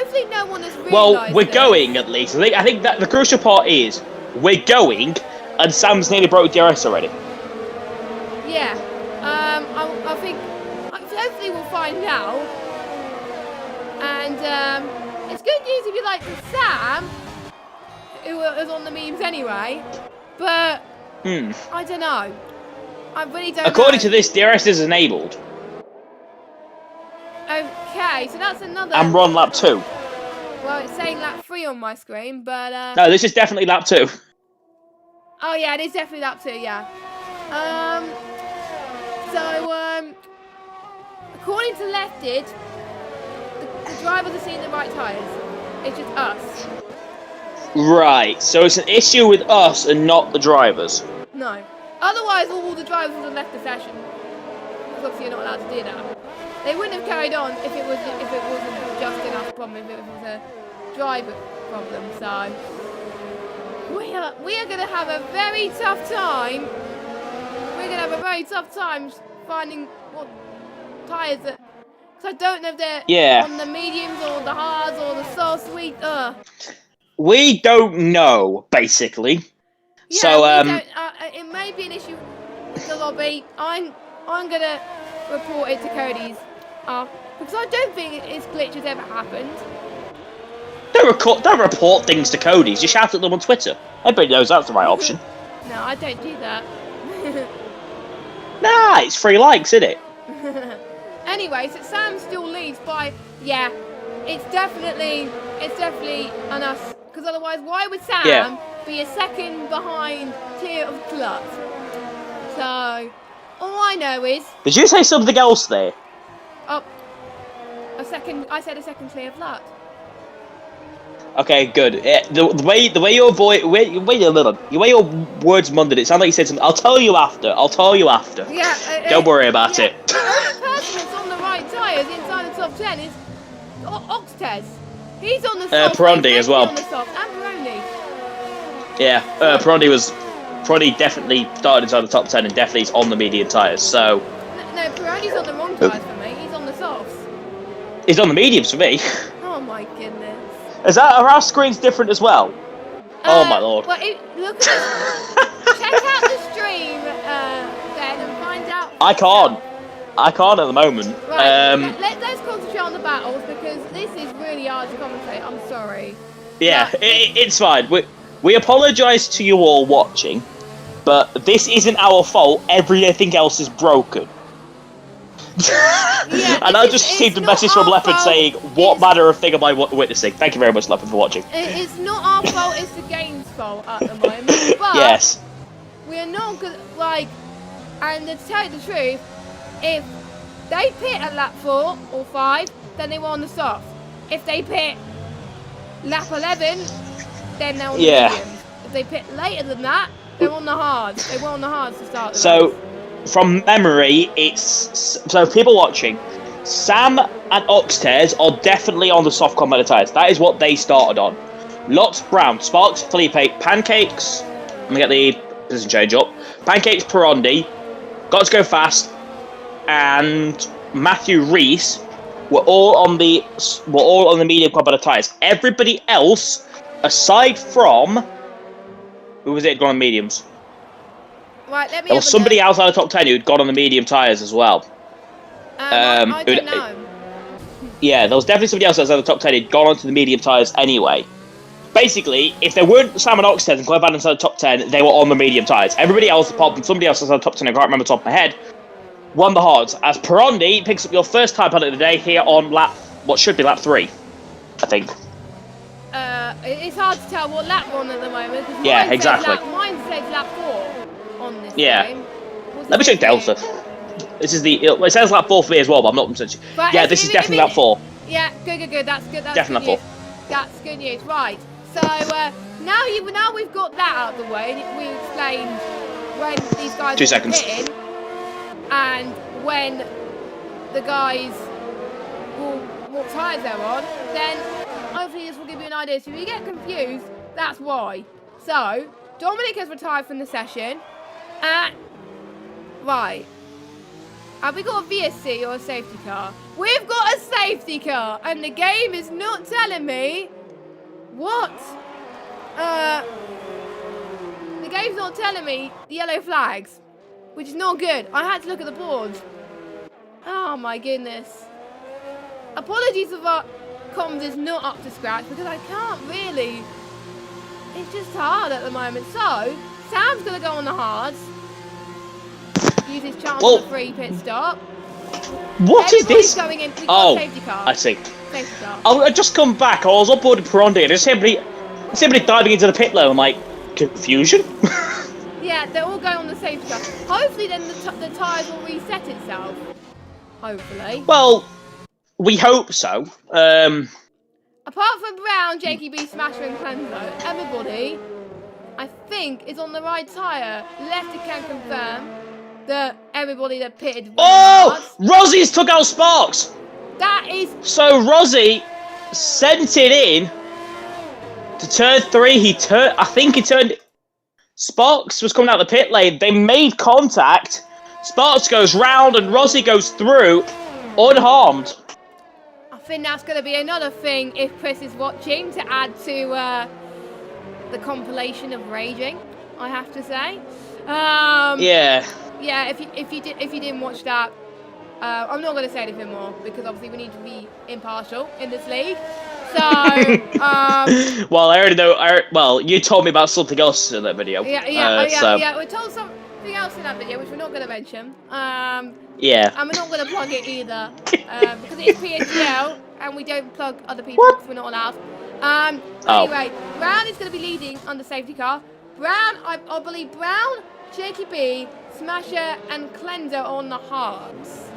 Speaker 1: hopefully no one has realised.
Speaker 2: Well, we're
Speaker 1: this.
Speaker 2: going at least. I think that the crucial part is we're going, and Sam's nearly broke DRS already.
Speaker 1: Yeah. I think hopefully we'll find out. And it's good news if you like Sam, who was on the memes anyway. But I don't know. I really don't know.
Speaker 2: According to this, DRS is enabled.
Speaker 1: Okay, so that's another.
Speaker 2: And we're on lap 2.
Speaker 1: Well, it's saying lap 3 on my screen, but
Speaker 2: No, this is definitely lap 2.
Speaker 1: oh yeah, it is definitely lap 2. Yeah. So according to Lefted, the drivers are seeing the right tyres. It's just us.
Speaker 2: Right, so it's an issue with us and not the drivers.
Speaker 1: No. Otherwise, all the drivers would have left the session. Because obviously you're not allowed to do that. They wouldn't have carried on if it wasn't just enough problem, if it was a driver problem. So we are going to have a very tough time. We're going to have a very tough time finding what tyres that. Because I don't know if they're on the mediums or the hards or the soft sweet.
Speaker 2: We don't know, basically.
Speaker 1: Yeah,
Speaker 2: so
Speaker 1: it may be an issue with the lobby. I'm gonna report it to Cody's because I don't think this glitch has ever happened.
Speaker 2: Don't report things to Cody's. Just shout at them on Twitter. Everybody knows that's the right option.
Speaker 1: No, I don't do that.
Speaker 2: Nah, it's free likes, isn't it?
Speaker 1: Anyway, so Sam still leads by it's definitely on us, because otherwise why would Sam be a second behind clear of Glut? So all I know is.
Speaker 2: Did you say something else there?
Speaker 1: Oh, I said a second clear of Glut.
Speaker 2: Okay, good. The way your words munded, it sounded like you said something. I'll tell you after.
Speaker 1: Yeah.
Speaker 2: Don't worry about it.
Speaker 1: The only person that's on the right tyres inside the top 10 is Oxtez. He's on the soft.
Speaker 2: Perondi as well.
Speaker 1: On the soft. And Peroni.
Speaker 2: Yeah, Perondi definitely started inside the top 10 and definitely is on the medium tyres. So.
Speaker 1: No, Peroni's on the wrong tyres for me. He's on the softs.
Speaker 2: He's on the mediums for me.
Speaker 1: Oh my goodness.
Speaker 2: Are our screens different as well? Oh my lord.
Speaker 1: Well, look at this. Check out the stream, Ben, and find out.
Speaker 2: I can't at the moment.
Speaker 1: Right, let's concentrate on the battles, because this is really hard to commentate. I'm sorry.
Speaker 2: Yeah, it's fine. We apologise to you all watching, but this isn't our fault. Everything else is broken. And I just received a message from Leopard saying, what manner of thing am I witnessing? Thank you very much, Leopard, for watching.
Speaker 1: It's not our fault, it's the game's fault at the moment. But
Speaker 2: yes.
Speaker 1: We're not good, and to tell you the truth, if they pit at lap 4 or 5, then they were on the soft. If they pit lap 11, then they're on the mediums. If they pit later than that, they're on the hards. They were on the hards to start the race.
Speaker 2: From memory, so people watching, Sam and Oxtez are definitely on the soft combat tyres. That is what they started on. Lots Brown, Sparks, Felipe, Pancakes. Let me get the position change up. Pancakes, Perondi, Got to Go Fast, and Matthew Reese were all on the medium combat tyres. Everybody else, aside from who was it, gone on mediums?
Speaker 1: Right, let me.
Speaker 2: There was somebody outside the top 10 who'd gone on the medium tyres as well.
Speaker 1: I don't know.
Speaker 2: Yeah, there was definitely somebody else outside the top 10 who'd gone onto the medium tyres anyway. Basically, if there weren't Sam and Oxted and Clive Van inside the top 10, they were on the medium tyres. Everybody else, apart from somebody else outside the top 10, I can't remember the top of my head, won the hards. As Perondi picks up your first time penalty of the day here on what should be lap 3, I think.
Speaker 1: It's hard to tell what lap we're on at the moment.
Speaker 2: Yeah, exactly.
Speaker 1: Mine says lap 4 on this game.
Speaker 2: Let me check Delta. This is it says lap 4 for me as well, but I'm not sure. Yeah, this is definitely lap 4.
Speaker 1: Yeah, good. That's good. That's
Speaker 2: definitely
Speaker 1: good
Speaker 2: lap 4.
Speaker 1: That's good news. Right. So now we've got that out of the way. We explained when these guys
Speaker 2: 2 seconds.
Speaker 1: Pitting and when the guys what tyres they're on. Then hopefully this will give you an idea. So if you get confused, that's why. So Dominic has retired from the session. Right. Have we got a VSC or a safety car? We've got a safety car, and the game is not telling me what. The game's not telling me the yellow flags, which is not good. I had to look at the board. Oh my goodness. Apologies if our comms is not up to scratch because I can't really. It's just hard at the moment. So Sam's gonna go on the hards. Use his chance for the free pit stop.
Speaker 2: What is this?
Speaker 1: Going in. Oh, safety car.
Speaker 2: I see.
Speaker 1: Safety car.
Speaker 2: I just come back. I was up board Perondi and there's somebody diving into the pit lane. I'm like, confusion?
Speaker 1: Yeah, they're all going on the safety car. Hopefully then the tyres will reset itself. Hopefully.
Speaker 2: Well, we hope so.
Speaker 1: Apart from Brown, JKB, Smasher and Cleanser, everybody, I think, is on the right tyre. Lefty can confirm that everybody that pitted...
Speaker 2: Oh! Rossie's took out Sparks!
Speaker 1: That is...
Speaker 2: So Rossi sent it in to turn 3. I think he turned... Sparks was coming out the pit lane. They made contact. Sparks goes round and Rossi goes through unharmed.
Speaker 1: I think that's going to be another thing if Chris is watching to add to the compilation of raging, I have to say.
Speaker 2: Yeah.
Speaker 1: Yeah, if you didn't watch that, I'm not going to say anything more because obviously we need to be impartial in this league. So,
Speaker 2: well, I already know. Well, you told me about something else in that video.
Speaker 1: Yeah. We told something else in that video, which we're not going to mention.
Speaker 2: Yeah.
Speaker 1: And we're not going to plug it either because it is PSGL and we don't plug other people because we're not allowed. Anyway, Brown is going to be leading on the safety car. Brown, I believe Brown, JKB, Smasher, and Cleanser on the hards.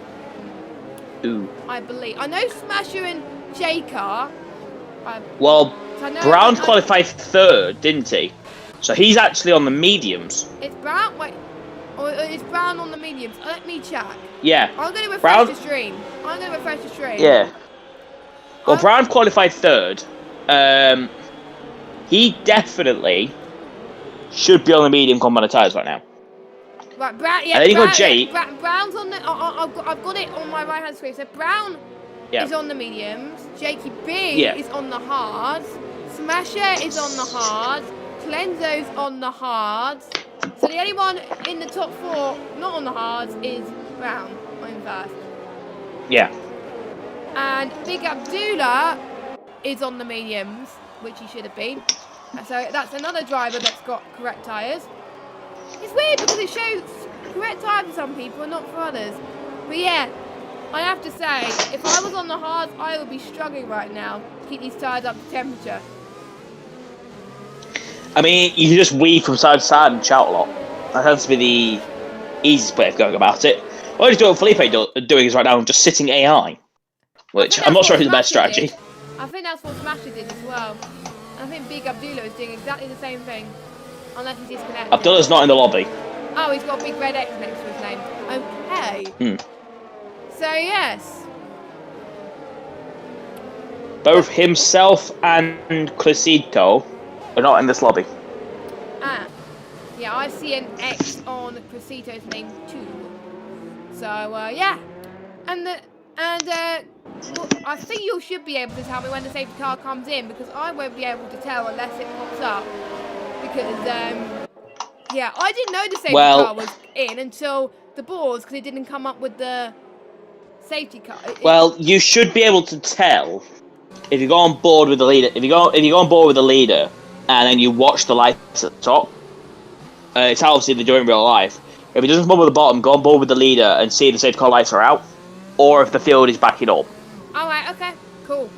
Speaker 2: Ooh.
Speaker 1: I believe. I know Smasher and J-Car.
Speaker 2: Well, Brown qualified 3rd, didn't he? So he's actually on the mediums.
Speaker 1: It's Brown. Wait, or is Brown on the mediums? Let me check.
Speaker 2: Yeah.
Speaker 1: I'm going to refresh the stream.
Speaker 2: Yeah. Well, Brown qualified 3rd. He definitely should be on the medium combat tyres right now.
Speaker 1: Right, Brown. Yeah.
Speaker 2: And then you got Jake.
Speaker 1: Brown's on the. I've got it on my right hand screen. So Brown is on the mediums. JKB is on the hards. Smasher is on the hards. Cleanso's on the hards. So the only one in the top 4 not on the hards is Brown in first.
Speaker 2: Yeah.
Speaker 1: And Big Abdullah is on the mediums, which he should have been. So that's another driver that's got correct tyres. It's weird because it shows correct tyres for some people and not for others. But yeah, I have to say, if I was on the hards, I would be struggling right now to keep these tyres up to temperature.
Speaker 2: I mean, you can just weave from side to side and shout a lot. That tends to be the easiest way of going about it. What he's doing, Felipe doing is right now just sitting AI, which I'm not sure is the best strategy.
Speaker 1: I think that's what Smasher did as well. I think Big Abdullah is doing exactly the same thing, unless he's disconnected.
Speaker 2: Abdullah's not in the lobby.
Speaker 1: Oh, he's got a big red X next to his name. Okay. So, yes.
Speaker 2: Both himself and Crescito are not in this lobby.
Speaker 1: Ah. Yeah, I see an X on Crescito's name too. So, yeah. And well, I think you should be able to tell me when the safety car comes in because I won't be able to tell unless it pops up. Because, yeah, I didn't know the safety car was in until the boards because it didn't come up with the safety car.
Speaker 2: Well, you should be able to tell if you go on board with the leader. If you go on board with the leader and then you watch the lights at the top, it's how obviously they do it in real life. If it doesn't come up with the bottom, go on board with the leader and see if the safety car lights are out, or if the field is backing up.
Speaker 1: All right. Okay. Cool.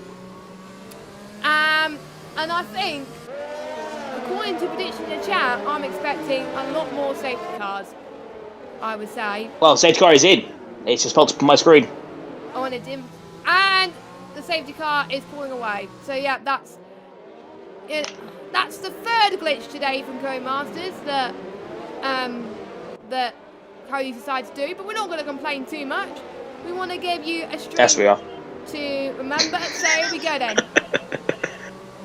Speaker 1: And I think, according to prediction in the chat, I'm expecting a lot more safety cars. I would say. Well,
Speaker 2: safety car is in. It's just popped up on my screen.
Speaker 1: Oh, and it didn't. And the safety car is pulling away. So yeah, that's it. That's the 3rd glitch today from Codemasters that Cody decides to do. But we're not going to complain too much. We want to give you a stream.
Speaker 2: Yes, we are.
Speaker 1: To remember. So here we go then.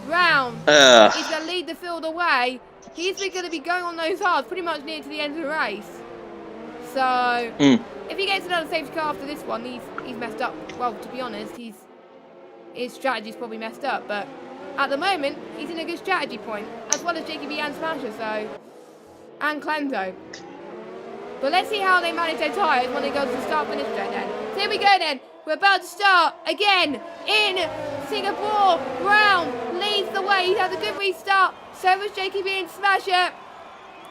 Speaker 1: Brown is going to lead the field away. He's going to be going on those hards pretty much near to the end of the race. So if he gets another safety car after this one, he's messed up. Well, to be honest, his strategy's probably messed up, but at the moment he's in a good strategy point, as well as JKB and Smasher, and Clenzo. But let's see how they manage their tyres when they go to the start-finish straight then. So here we go then. We're about to start again in Singapore. Brown leads the way. He's had a good restart. So was JKB and Smasher.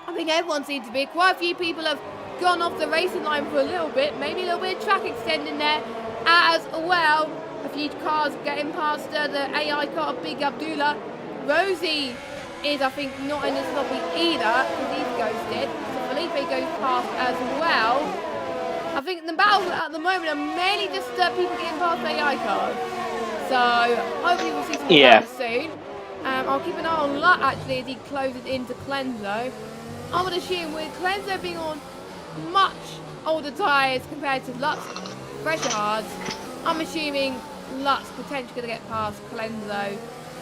Speaker 1: I think everyone seems to be. Quite a few people have gone off the racing line for a little bit. Maybe a little bit of track extending there as well. A few cars getting past the AI car of Big Abdullah. Rosie is, I think, not in this lobby either because he's ghosted. So Felipe goes past as well. I think the battles at the moment are mainly just people getting past AI cars. So hopefully we'll see some battles soon. I'll keep an eye on Lut actually as he closes into Clenzo. I would assume with Clenzo being on much older tyres compared to Lut's fresher hards, I'm assuming Lut's potentially going to get past Clenzo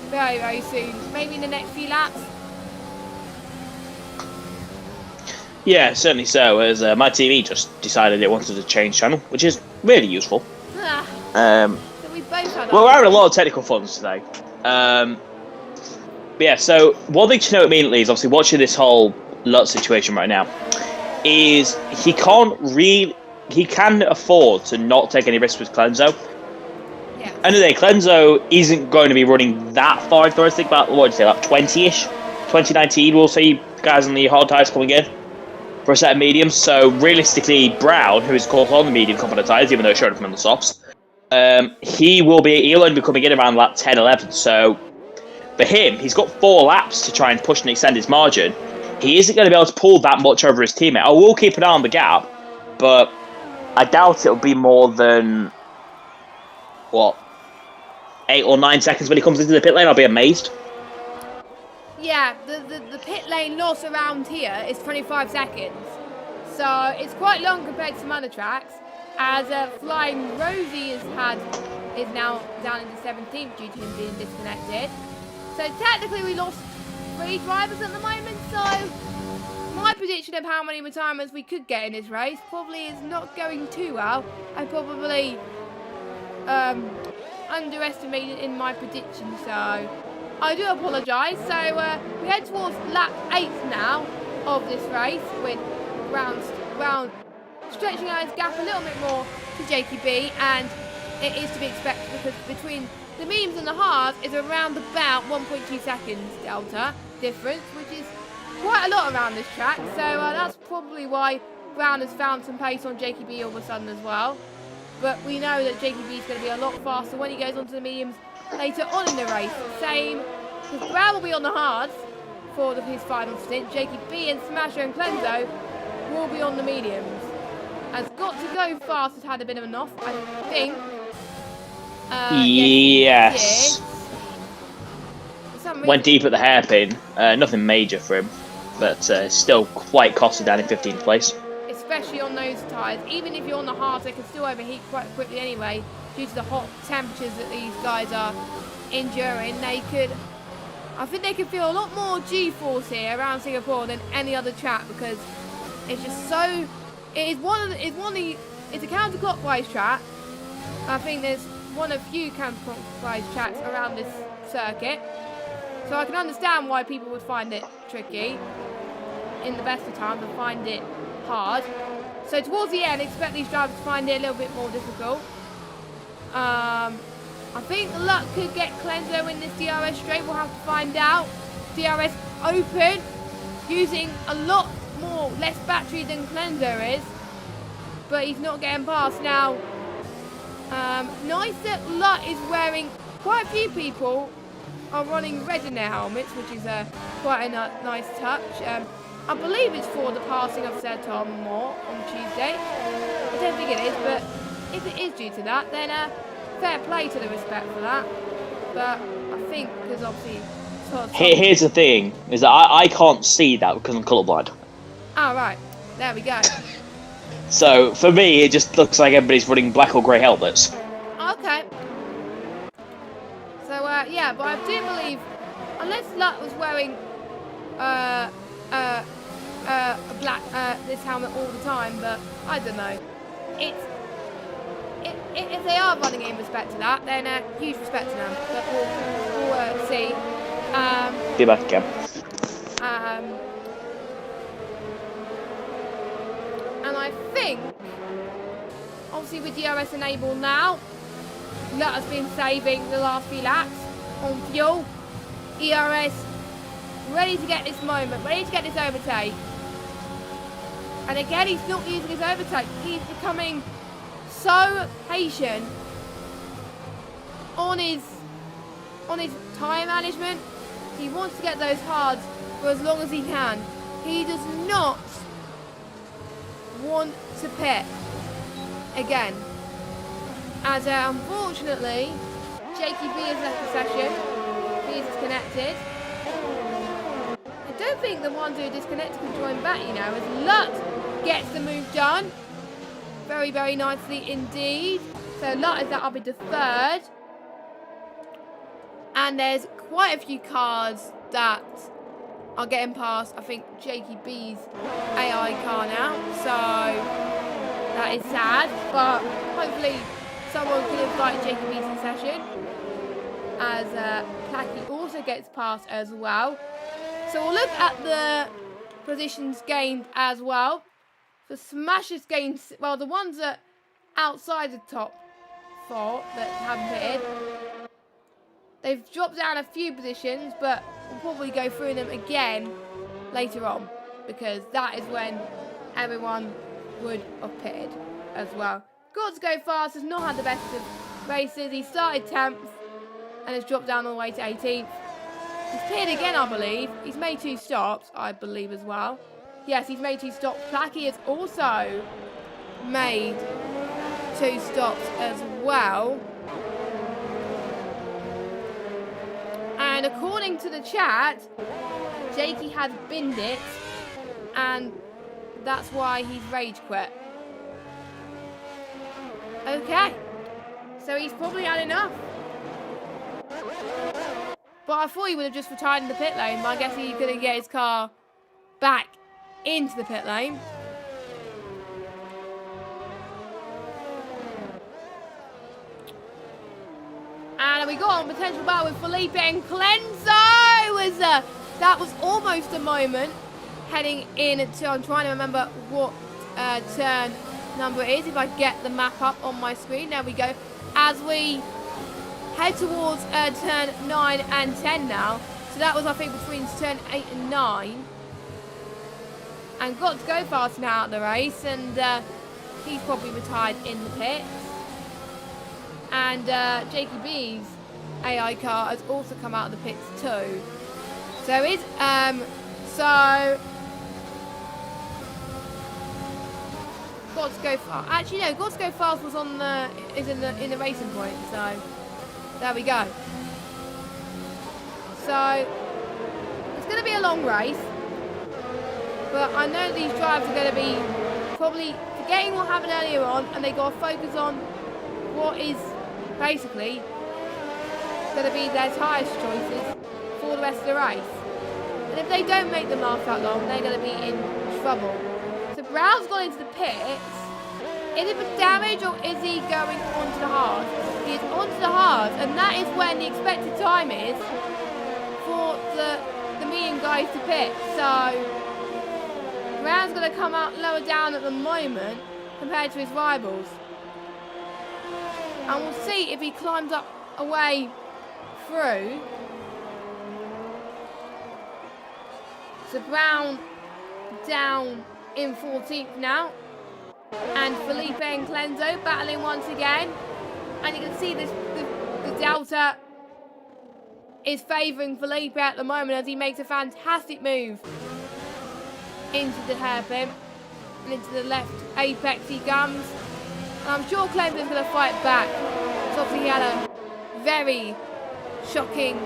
Speaker 1: very, very soon. Maybe in the next few laps.
Speaker 2: Yeah, certainly so, as my TV just decided it wanted to change channel, which is really useful.
Speaker 1: So we both had
Speaker 2: well, we're having a lot of technical funds today. But yeah, so one thing to know immediately is obviously watching this whole Lut situation right now is he can afford to not take any risks with Clenzo.
Speaker 1: Yes.
Speaker 2: End of the day, Clenzo isn't going to be running that far into the think about, what would you say, like 20-ish? 2019, we'll see guys on the hard tyres coming in for a set of mediums. So realistically, Brown, who is of course on the medium component tyres, even though it showed him on the softs, he'll only be coming in around lap 10, 11. So for him, he's got 4 laps to try and push and extend his margin. He isn't going to be able to pull that much over his teammate. I will keep an eye on the gap, but I doubt it'll be more than, 8 or 9 seconds when he comes into the pit lane. I'll be amazed.
Speaker 1: Yeah, the pit lane loss around here is 25 seconds. So it's quite long compared to some other tracks. As Flying Rosie is now down into 17th due to him being disconnected. So technically we lost 3 drivers at the moment. So my prediction of how many retirements we could get in this race probably is not going too well. I probably underestimated in my prediction, so I do apologise. So we head towards lap 8 now of this race with Brown stretching out his gap a little bit more to JKB, and it is to be expected because between the mediums and the hards is around about 1.2 seconds delta difference, which is quite a lot around this track. So that's probably why Brown has found some pace on JKB all of a sudden as well. But we know that JKB is going to be a lot faster when he goes onto the mediums later on in the race. Same, because Brown will be on the hards for his final stint. JKB and Smasher and Clenzo will be on the mediums. Has got to go fast, has had a bit of a knock, I think.
Speaker 2: Yes. Went deep at the hairpin. Nothing major for him, but still quite costly down in 15th place.
Speaker 1: Especially on those tyres. Even if you're on the hards, they can still overheat quite quickly anyway, due to the hot temperatures that these guys are enduring. I think they could feel a lot more G-force here around Singapore than any other track, because it's just so. It's a counterclockwise track. I think there's one of few counterclockwise tracks around this circuit. So I can understand why people would find it tricky. In the best of times, and find it hard. So towards the end, expect these drivers to find it a little bit more difficult. I think Luck could get Clenzo in this DRS straight. We'll have to find out. DRS open, using a lot less battery than Clenzo is, but he's not getting past now. Nice that Luck is wearing. Quite a few people are running red in their helmets, which is quite a nice touch. I believe it's for the passing of Sir Tom Moore on Tuesday. I don't think it is, but if it is due to that, then fair play to the respect for that. But I think, because obviously...
Speaker 2: Here's the thing, is that I can't see that because I'm colourblind.
Speaker 1: Oh, right. There we go.
Speaker 2: So, for me, it just looks like everybody's running black or grey helmets.
Speaker 1: Okay. So, yeah, but I do believe, unless Luck was wearing... this helmet all the time, but I don't know. If they are running it in respect to that, then huge respect to them. But we'll see.
Speaker 2: Be back again.
Speaker 1: And I think, obviously with DRS enabled now, Lut has been saving the last few laps on fuel. ERS ready to get this moment, ready to get this overtake. And again, he's not using his overtake. He's becoming so patient on his tyre management. He wants to get those hards for as long as he can. He does not want to pit again. As unfortunately, Jakey B has left the session. He is disconnected. I don't think the ones who are disconnected can join back, you know, as Lut gets the move done. Very, very nicely indeed. So Lut is up into third. And there's quite a few cars that are getting past, I think, Jakey B's AI car now. So that is sad. But hopefully someone can invite Jakey B's in session. As Placky also gets past as well. So we'll look at the positions gained as well. The Smashers gained, well, the ones that outside the top four that haven't pitted, they've dropped down a few positions, but we'll probably go through them again later on, because that is when everyone would have pitted as well. Got to Go Fast has not had the best of races. He started 10th and has dropped down all the way to 18th. He's pitted again, I believe. He's made 2 stops, I believe, as well. Yes, he's made 2 stops. Placky has also made 2 stops as well. And according to the chat, Jakey had binned it, and that's why he's rage quit. Okay, so he's probably had enough. But I thought he would have just retired in the pit lane, but I guess he couldn't get his car back into the pit lane. And we got on potential battle with Felipe and Clenzo. That was almost a moment heading in to, I'm trying to remember what turn number it is, if I get the map up on my screen. There we go. As we head towards turn 9 and 10 now. So that was, I think, between turn 8 and 9. And Got to Go Fast now at the race. And he's probably retired in the pits. And Jakey B's AI car has also come out of the pits too. So it's Got to Go Fast. Actually, no, Got to Go Fast was on the in the racing point. So there we go. So it's going to be a long race, but I know these drivers are going to be probably forgetting what happened earlier on, and they got to focus on what is basically going to be their tyres choices for the rest of the race. And if they don't make them last that long, they're going to be in trouble. So Brown's gone into the pits. Is it for damage, or is he going onto the hard? He is onto the hard, and that is when the expected time is for the medium guys to pit. So Brown's going to come out lower down at the moment compared to his rivals. And we'll see if he climbs up a way through. So Brown down in 14th now. And Felipe and Clenzo battling once again. And you can see this the Delta is favouring Felipe at the moment as he makes a fantastic move into the hairpin. And into the left apex he comes. And I'm sure Clenzo's going to fight back. So obviously he had a very shocking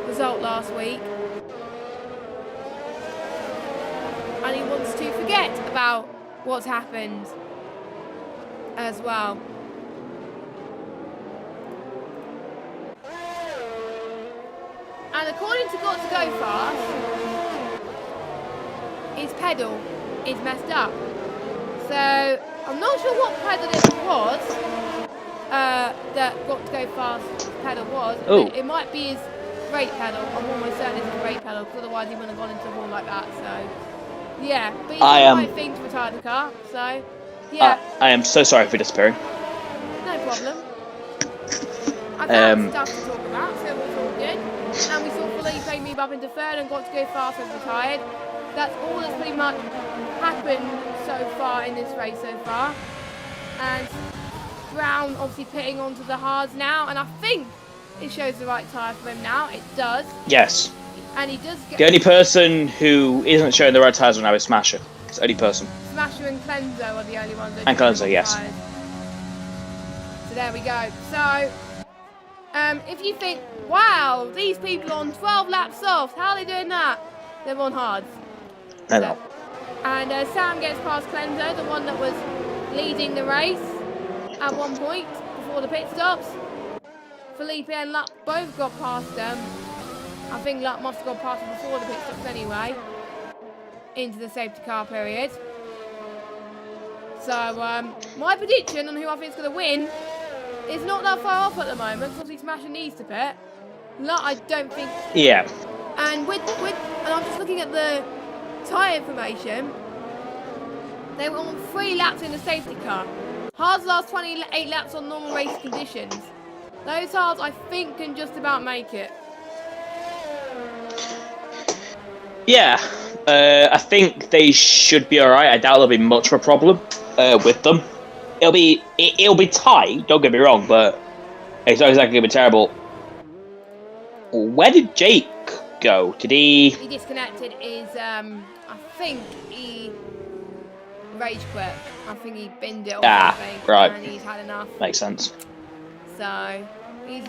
Speaker 1: result last week. And he wants to forget about what's happened as well. And according to Got to Go Fast, his pedal is messed up. So I'm not sure what pedal it was that got to go fast pedal was. It might be his brake pedal. I'm almost certain it's his brake pedal, because otherwise he wouldn't have gone into a wall like that. So yeah, but he did the right thing to retire the car. So yeah,
Speaker 2: I am so sorry for disappearing.
Speaker 1: no problem. I found stuff to talk about, so it was all good. And we saw Felipe move up into third and got to go fast and retired. That's all that's pretty much happened so far in this race so far. And Brown obviously pitting onto the hards now, and I think it shows the right tyre for him now. It does.
Speaker 2: Yes.
Speaker 1: And he does get...
Speaker 2: The only person who isn't showing the right tyres right now is Smasher. It's the only person.
Speaker 1: Smasher and Clenzo are the only ones that...
Speaker 2: And Clenzo, yes.
Speaker 1: Tyres. So there we go. So, if you think, wow, these people are on 12 laps off, how are they doing that? They're on hards.
Speaker 2: I know.
Speaker 1: And Sam gets past Clenzo, the one that was leading the race at one point before the pit stops. Felipe and Luck both got past them. I think Luck must have gone past them before the pit stops anyway, into the safety car period. So my prediction on who I think is going to win is not that far off at the moment, because he's smashing these to pit. Luck, I don't think.
Speaker 2: Yeah.
Speaker 1: And and I'm just looking at the tyre information. They were on 3 laps in the safety car. Hards last 28 laps on normal race conditions. Those hards, I think, can just about make it.
Speaker 2: Yeah, I think they should be alright. I doubt there'll be much of a problem with them. It'll be tight, don't get me wrong, but it's not exactly going to be terrible. Where did Jake go? Did he...
Speaker 1: He disconnected his, I think he rage quit. I think he binned it or something.
Speaker 2: Right.
Speaker 1: And he's had enough.
Speaker 2: Makes sense.
Speaker 1: So...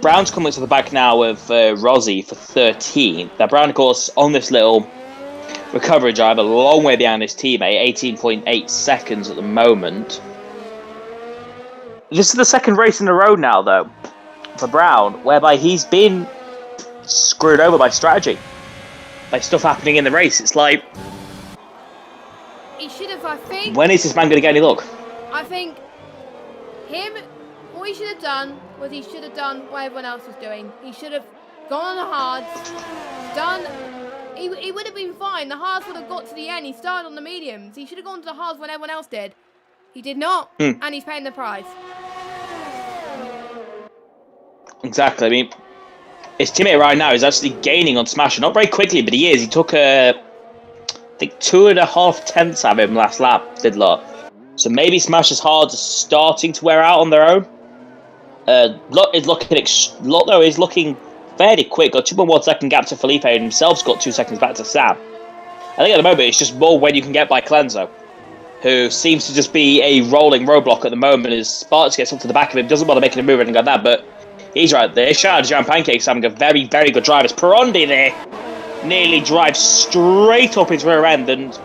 Speaker 2: Brown's coming to the back now with Rozzy for 13. Now Brown, of course, on this little recovery drive, a long way behind his teammate, 18.8 seconds at the moment. This is the second race in a row now, though, for Brown, whereby he's been screwed over by strategy, by stuff happening in the race. It's like...
Speaker 1: He should have, I think...
Speaker 2: When is this man going to get any luck?
Speaker 1: I think what he should have done was he should have done what everyone else was doing. He should have gone on the hards, he would have been fine. The hards would have got to the end. He started on the mediums. He should have gone to the hards when everyone else did. He did not, and he's paying the price. Exactly.
Speaker 2: I mean, his teammate right now is actually gaining on Smasher. Not very quickly, but he is. He took, I think, 2.5 tenths out of him last lap, did Lot. So maybe Smasher's hards are starting to wear out on their own. Lot is looking fairly quick. Got 2.1 second gap to Felipe, and himself's got 2 seconds back to Sam. I think at the moment it's just more when you can get by Clenzo, who seems to just be a rolling roadblock at the moment as Sparks gets up to the back of him, doesn't bother making a move or anything like that, but he's right there. Shout out to Jam Pancakes having a very, very good drive. As Perondi there nearly drives straight up his rear end, and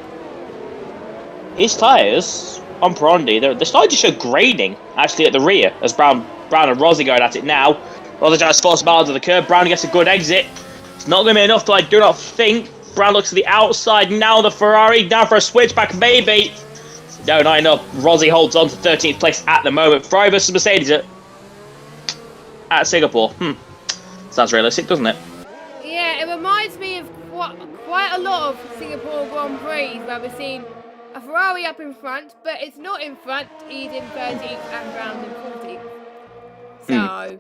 Speaker 2: his tyres on Perondi, they're starting to show grading actually at the rear as Brown and Rozzy going at it now. Rozzy tries to force Miles to the curb. Brown gets a good exit. It's not going to be enough, though, I do not think. Brown looks to the outside now. The Ferrari down for a switchback, maybe. No, not enough. Rozzy holds on to 13th place at the moment. Ferrari versus Mercedes at Singapore. Sounds realistic, doesn't it?
Speaker 1: Yeah, it reminds me of quite a lot of Singapore Grand Prix where we're seeing a Ferrari up in front, but it's not in front. He's in 13th and Brown in 14th. So,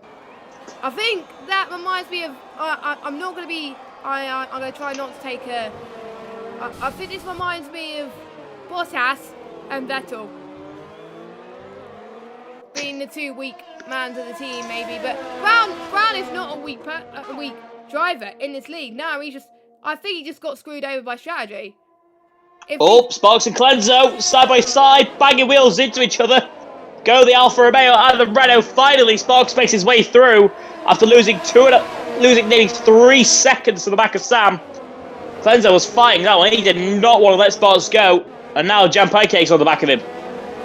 Speaker 1: I think that reminds me of. I'm not going to be. I'm going to try not to take a. I think this reminds me of Bottas and Vettel being the 2 weak mans of the team, maybe. But Brown is not a weak driver in this league. No, I think he just got screwed over by strategy.
Speaker 2: Sparks and Clenzo side by side, banging wheels into each other. Go the Alfa Romeo and the Renault. Finally, Sparks makes his way through after losing nearly 3 seconds to the back of Sam. Clenzo was fighting that one. He did not want to let Sparks go. And now Jam Pancakes on the back of him.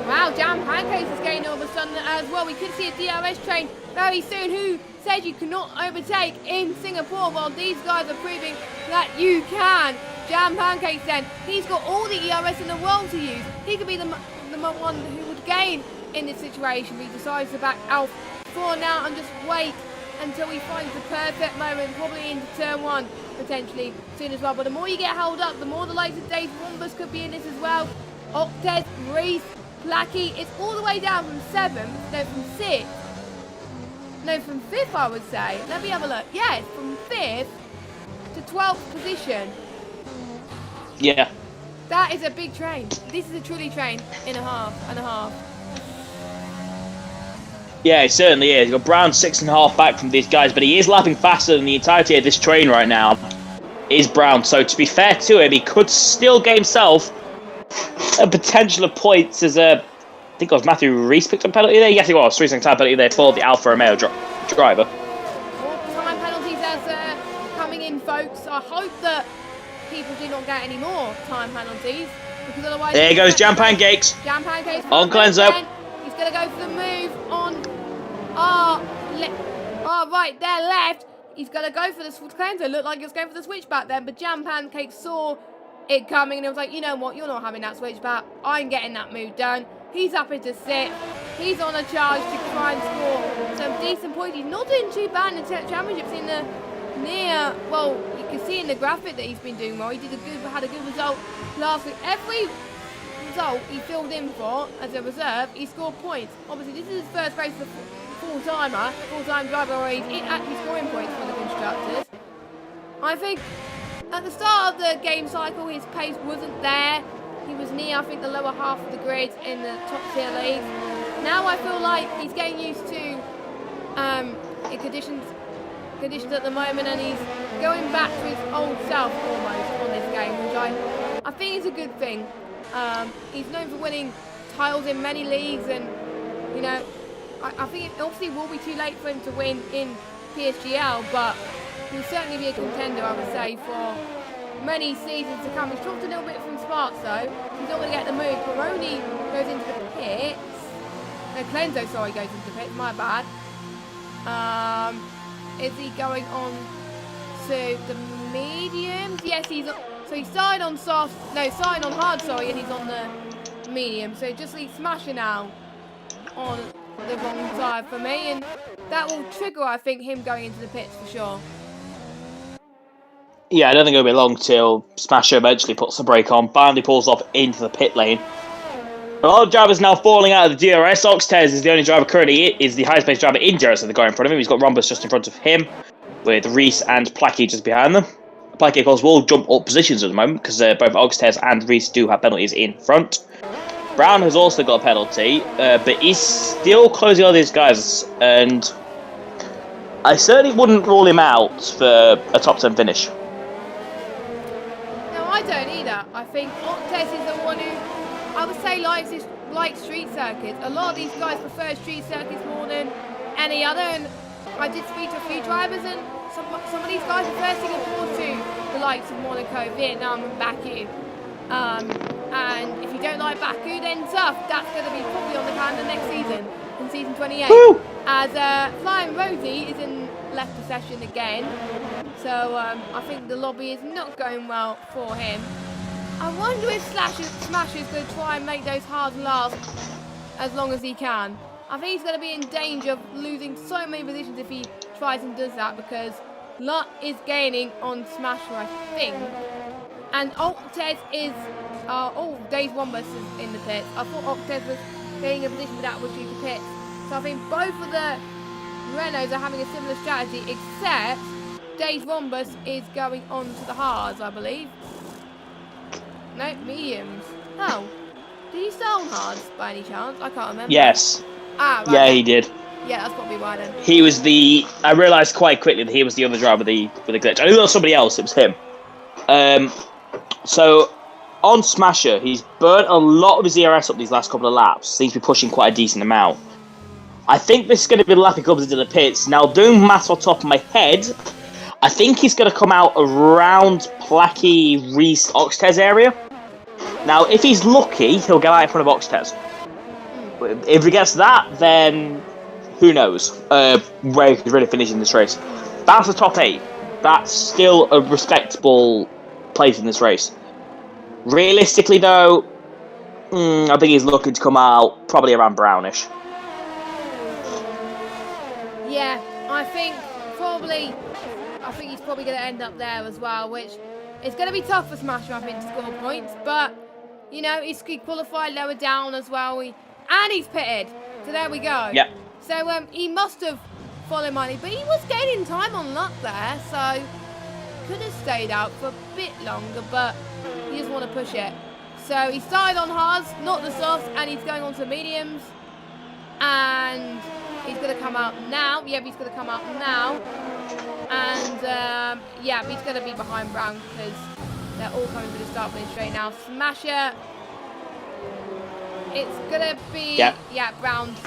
Speaker 1: Wow, Jam Pancakes is getting all of a sudden as well. We could see a DRS train very soon. Who said you cannot overtake in Singapore? Well, these guys are proving that you can. Jam Pancakes then. He's got all the ERS in the world to use. He could be the one who would gain in this situation. He decides to back Alf for now and just wait until he finds the perfect moment, probably into turn 1 potentially soon as well. But the more you get held up, the more the likes of Dave Wombus could be in this as well. Octes, Reese, Placky, it's all the way down from 7th, no, from 6th. No, from 5th, I would say. Let me have a look. Yes, from 5th to 12th position.
Speaker 2: Yeah.
Speaker 1: That is a big train. This is a truly train and a half.
Speaker 2: Yeah, it certainly is. You've got Brown 6.5 back from these guys, but he is lapping faster than the entirety of this train right now. Is Brown. So to be fair to him, he could still get himself a potential of points as I think it was Matthew Reese picked up a penalty there. Yes, it was. 3-second time penalty there for the Alfa Romeo driver.
Speaker 1: More time penalties as coming in, folks. I hope that people do not get any more time penalties, because otherwise...
Speaker 2: There goes Jam Pancakes.
Speaker 1: Jam Pancakes.
Speaker 2: On Cleanso.
Speaker 1: He's going to go for the move on right there, left. He's going to go for the Cleanso. Looked like he was going for the switchback then, but Jam Pancakes saw it coming and he was like, you know what, you're not having that switchback. I'm getting that move done. He's happy to sit. He's on a charge to try and score some decent points. He's not doing too bad in the championships in the near, well, you can see in the graphic that he's been doing well. He had a good result last week. Every result he filled in for as a reserve, he scored points. Obviously, this is his first race as a full-time driver, where he's actually scoring points for the constructors. I think at the start of the game cycle, his pace wasn't there. He was near, I think, the lower half of the grid in the top tier leagues. Now I feel like he's getting used to conditions at the moment, and he's going back to his old self almost on this game, which I think is a good thing. He's known for winning titles in many leagues, and you know, I think it obviously will be too late for him to win in PSGL, but he'll certainly be a contender, I would say, for many seasons to come. He's dropped a little bit from Sparks though. He's not going to get the move. Peroni goes into the pits. No, Cleanso, sorry, goes into the pits. My bad. Is he going on to the mediums? Yes, he's on. So he started on starting on hard, sorry, and he's on the medium. So just leaves Smasher now on the wrong side for me, and that will trigger, I think, him going into the pits for sure.
Speaker 2: Yeah, I don't think it'll be long till Smasher eventually puts the brake on. Finally pulls off into the pit lane. A lot of drivers now falling out of the DRS. Oxtez is the only driver currently, is the highest pace driver in DRS in the guy in front of him. He's got Rhombus just in front of him, with Reese and Placky just behind them. Placky, of course, will jump up positions at the moment, because both Oxtez and Reese do have penalties in front. Brown has also got a penalty, but he's still closing on these guys, and I certainly wouldn't rule him out for a top 10 finish.
Speaker 1: No, I don't either. I think Octes is the one who, I would say, likes street circuits. A lot of these guys prefer street circuits more than any other, and I did speak to a few drivers, and some of these guys prefer Singapore to the likes of Monaco, Vietnam and Baku. And if you don't like Baku, then tough. That's going to be probably on the calendar next season, in season 28. Woo! As Flying Rosie is in left possession again. So I think the lobby is not going well for him. I wonder if Smash is going to try and make those hards last as long as he can. I think he's going to be in danger of losing so many positions if he tries and does that, because Lot is gaining on Smasher, I think. And Octes is... Dave Wombus is in the pits. I thought Octes was getting a position, but that was due to pits. So I think both of the Renaults are having a similar strategy, except Dave Wombus is going on to the hards, I believe. No, mediums. Oh. Did he start on hards by any chance? I can't remember.
Speaker 2: Yes.
Speaker 1: Ah, right.
Speaker 2: Yeah, he did.
Speaker 1: Yeah, that's probably why then.
Speaker 2: He was I realised quite quickly that he was the other driver with the glitch. I knew there was somebody else, it was him. So, on Smasher, he's burnt a lot of his ERS up these last couple of laps. Seems to be pushing quite a decent amount. I think this is going to be the lap he comes into the pits. Now, doing maths on top of my head, I think he's going to come out around Placky, Reese, Oxtez area. Now, if he's lucky, he'll get out in front of Oxtez. If he gets that, then who knows where he could really finish in this race. That's the top 8. That's still a respectable place in this race. Realistically, though, I think he's looking to come out probably around brownish.
Speaker 1: Yeah, I think he's probably going to end up there as well, which is going to be tough for Smasher, I think, to score points. But, you know, he's qualified lower down as well. And he's pitted. So there we go.
Speaker 2: Yep.
Speaker 1: So he must have followed money. But he was gaining time on luck there. So could have stayed out for a bit longer. But he just want to push it. So he started on hards, not the softs. And he's going on to mediums. And he's going to come out now. Yeah, he's going to come out now. And, yeah, he's going to be behind Brown because they're all coming to the start finish straight now. Smasher. It's going to be... Yeah, Brown's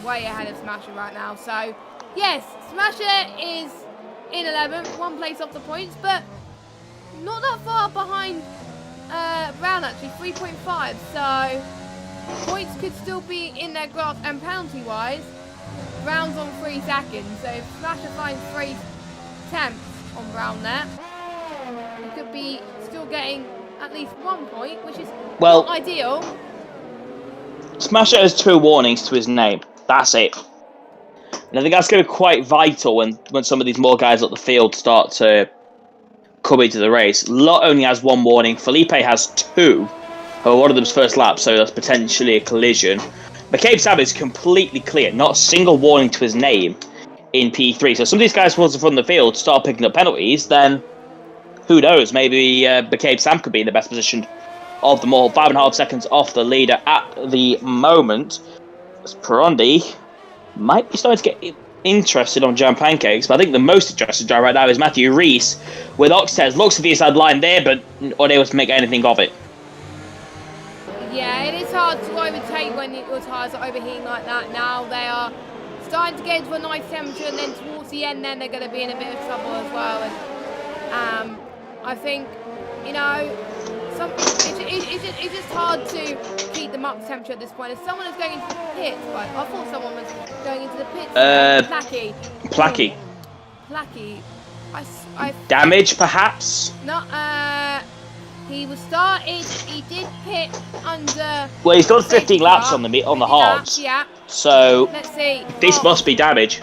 Speaker 1: way ahead of Smasher right now. So, yes, Smasher is in 11th, one place off the points, but not that far behind Brown, actually, 3.5. So, points could still be in their grasp, and penalty-wise, Brown's on 3 seconds. So, if Smasher finds 3 tenths on Brown there, he could be still getting at least 1 point, which is not ideal.
Speaker 2: Smasher has 2 warnings to his name. That's it. And I think that's going to be quite vital when some of these more guys up the field start to come into the race. Lot only has 1 warning. Felipe has 2. One of them's first lap, so that's potentially a collision. McCabe Sam is completely clear. Not a single warning to his name in P3. So some of these guys towards the front of the field start picking up penalties, then who knows? Maybe McCabe Sam could be in the best position of them all. 5.5 seconds off the leader at the moment. Perondi might be starting to get interested on Jam Pancakes, but I think the most interested guy right now is Matthew Reese with Oxtez. Looks at the inside line there, but unable to make anything of it.
Speaker 1: Yeah, it is hard to overtake when your tyres are overheating like that. Now they are starting to get into a nice temperature, and then towards the end, then they're going to be in a bit of trouble as well. And I think, you know, it's just hard to keep them up to temperature at this point. If someone is going into the pits, right? I thought someone was going into the pits.
Speaker 2: Placky. Damage, perhaps?
Speaker 1: No, he was started. He did pit under.
Speaker 2: Well, he's done 15 laps on the hards.
Speaker 1: Yeah.
Speaker 2: So
Speaker 1: let's see.
Speaker 2: This must be damage.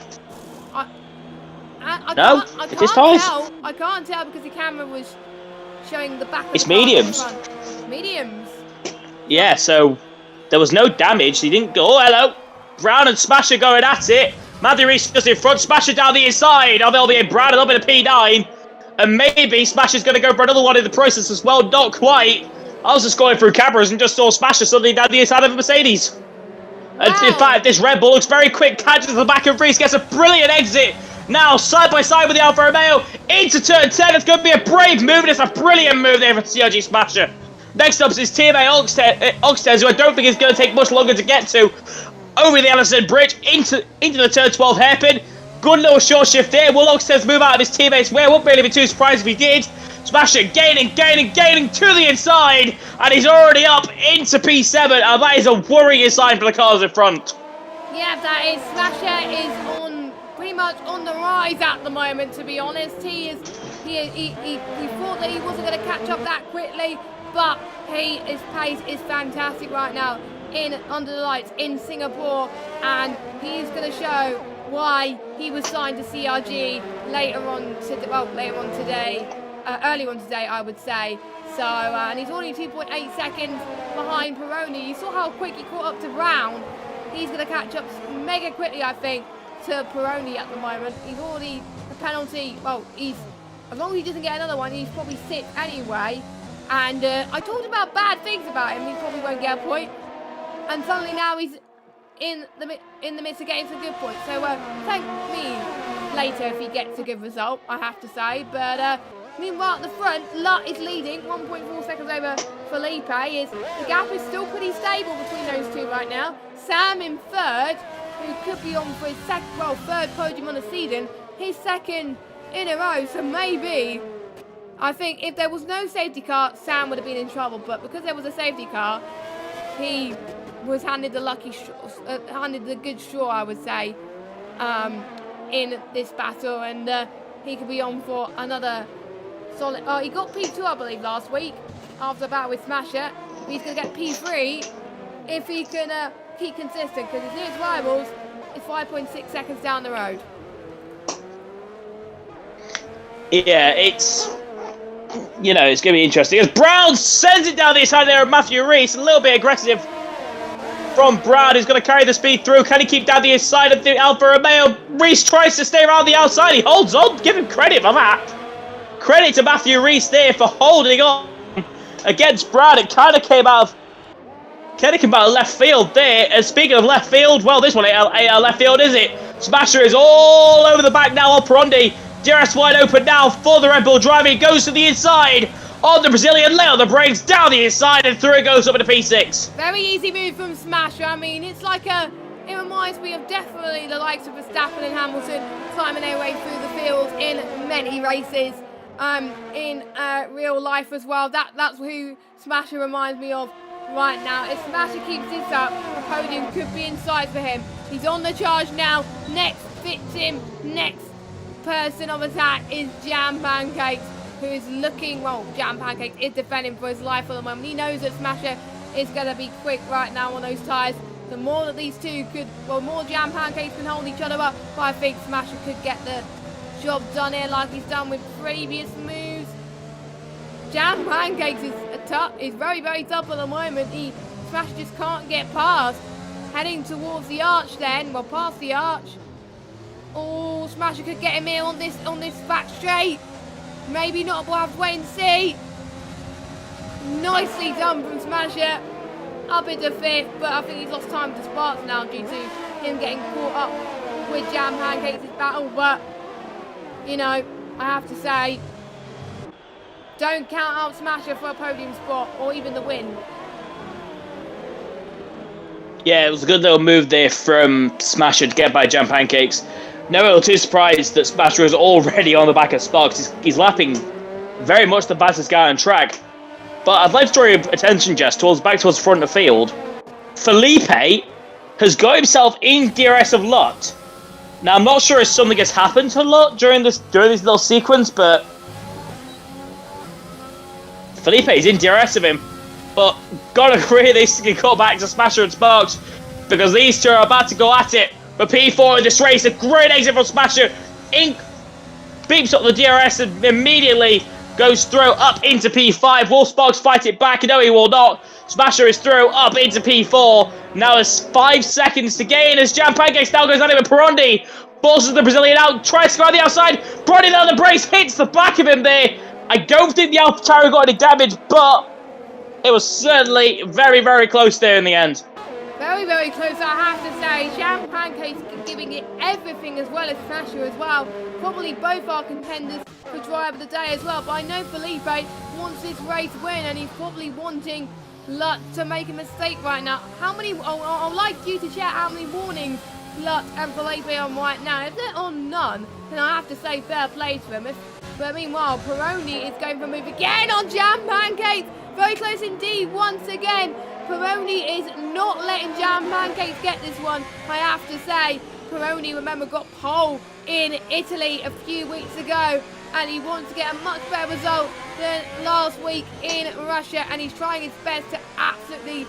Speaker 1: It
Speaker 2: is tyres.
Speaker 1: I can't tell because the camera was showing the back of
Speaker 2: it's
Speaker 1: the car
Speaker 2: mediums.
Speaker 1: in front. Mediums.
Speaker 2: Yeah, so there was no damage. He didn't go. Oh, hello. Brown and Smasher going at it. Matthew Reese just in front. Smasher down the inside. Oh, they'll be in Brown, a little bit of P9. And maybe Smasher's going to go for another one in the process as well. Not quite. I was just going through cameras and just saw Smasher suddenly down the inside of a Mercedes. Wow. And in fact, this Red Bull looks very quick. Catches the back of Reese. Gets a brilliant exit. Now, side by side with the Alfa Romeo, into turn 10. It's going to be a brave move, and it's a brilliant move there for CRG Smasher. Next up is his teammate Oxtez, who I don't think is going to take much longer to get to. Over the Ellison Bridge, into the turn 12 hairpin. Good little short shift there. Will Oxtez move out of his teammate's way? I wouldn't really be too surprised if he did. Smasher gaining to the inside, and he's already up into P7, and that is a worrying sign for the cars in front.
Speaker 1: Yeah, that is. Smasher is on pretty much on the rise at the moment, to be honest. He thought that he wasn't going to catch up that quickly, but his pace is fantastic right now under the lights in Singapore, and he's going to show why he was signed to CRG earlier on today, I would say. So, and he's only 2.8 seconds behind Peroni. You saw how quick he caught up to Brown. He's going to catch up mega quickly, I think, to Peroni at the moment. He's already the penalty. Well, as long as he doesn't get another one, he's probably 6th anyway. And I talked about bad things about him. He probably won't get a point. And suddenly now he's in the midst of getting some good points. So thank me later if he gets a good result, I have to say. But meanwhile at the front, Lutt is leading 1.4 seconds over Felipe. The gap is still pretty stable between those two right now. Sam in 3rd, who could be on for his third podium on the season, his 2nd in a row. So maybe, I think if there was no safety car, Sam would have been in trouble. But because there was a safety car, he was handed the good straw, I would say, in this battle, and he could be on for another solid. Oh, he got P2, I believe, last week after a battle with Smasher. He's going to get P3 if he can keep consistent, because his nearest rivals is 5.6 seconds down the road.
Speaker 2: Yeah, it's going to be interesting. As Brown sends it down the side there of Matthew Reese, a little bit aggressive from Brown, who's going to carry the speed through. Can he keep down the inside of the Alfa Romeo? Reese tries to stay around the outside. He holds on. Give him credit for that. Credit to Matthew Reese there for holding on against Brown. It kind of came out of left field there. And speaking of left field, well, this one ain't left field, is it? Smasher is all over the back now on Perondi. DRS wide open now for the Red Bull driver. He goes to the inside on the Brazilian, lay on the brakes, down the inside, and through it goes up into P6.
Speaker 1: Very easy move from Smasher. I mean, it's like it reminds me of definitely the likes of Verstappen and Hamilton climbing their way through the field in many races, in real life as well. That's who Smasher reminds me of right now. If Smasher keeps this up, the podium could be in sight for him. He's on the charge now. Next fits him. Next person of attack is Jam Pancakes, who is looking, well, Jam Pancakes is defending for his life at the moment. He knows that Smasher is going to be quick right now on those tyres. The more that these two more Jam Pancakes can hold each other up, but I think Smasher could get the job done here like he's done with previous moves. Jam Pancakes is very, very tough at the moment. Smasher just can't get past. Heading towards the arch then, well, past the arch. Oh, Smasher could get him here on this back straight. Maybe not, we'll have to wait and see. Nicely done from Smasher. Up into 5th, but I think he's lost time to Sparks now due to him getting caught up with Jam Pancakes' battle. But, I have to say, don't count out Smasher for a podium spot or even the win.
Speaker 2: Yeah, it was a good little move there from Smasher to get by Jam Pancakes. No little too surprised that Smasher is already on the back of Sparks. He's lapping very much the fastest guy on track. But I'd like to draw your attention, Jess, back towards the front of the field. Felipe has got himself in DRS of Lot. Now, I'm not sure if something has happened to Lot during this little sequence, but Felipe is in DRS of him. But gotta realistically cut back to Smasher and Sparks, because these two are about to go at it. But P4 in this race, a great exit from Smasher. Beeps up the DRS and immediately goes through up into P5. Will Sparks fight it back? No, he will not. Smasher is through up into P4. Now there's 5 seconds to gain as Jam Pancakes now goes at it with Perondi. Forces the Brazilian out, tries to go on the outside. Perondi down the brakes, hits the back of him there. I don't think the AlphaTauri got any damage, but it was certainly very, very close there in the end.
Speaker 1: Very, very close, I have to say. Jam Pancakes giving it everything as well as Smasher as well. Probably both are contenders for driver of the day as well. But I know Felipe wants this race win and he's probably wanting Lut to make a mistake right now. I'd like you to share how many warnings Lut and Felipe are on right now. If they're on none, then I have to say fair play to them. But meanwhile, Peroni is going for a move again on Jam Pancakes. Very close indeed once again. Peroni is not letting Jam Pancakes get this one, I have to say. Peroni, remember, got pole in Italy a few weeks ago, and he wants to get a much better result than last week in Russia, and he's trying his best to absolutely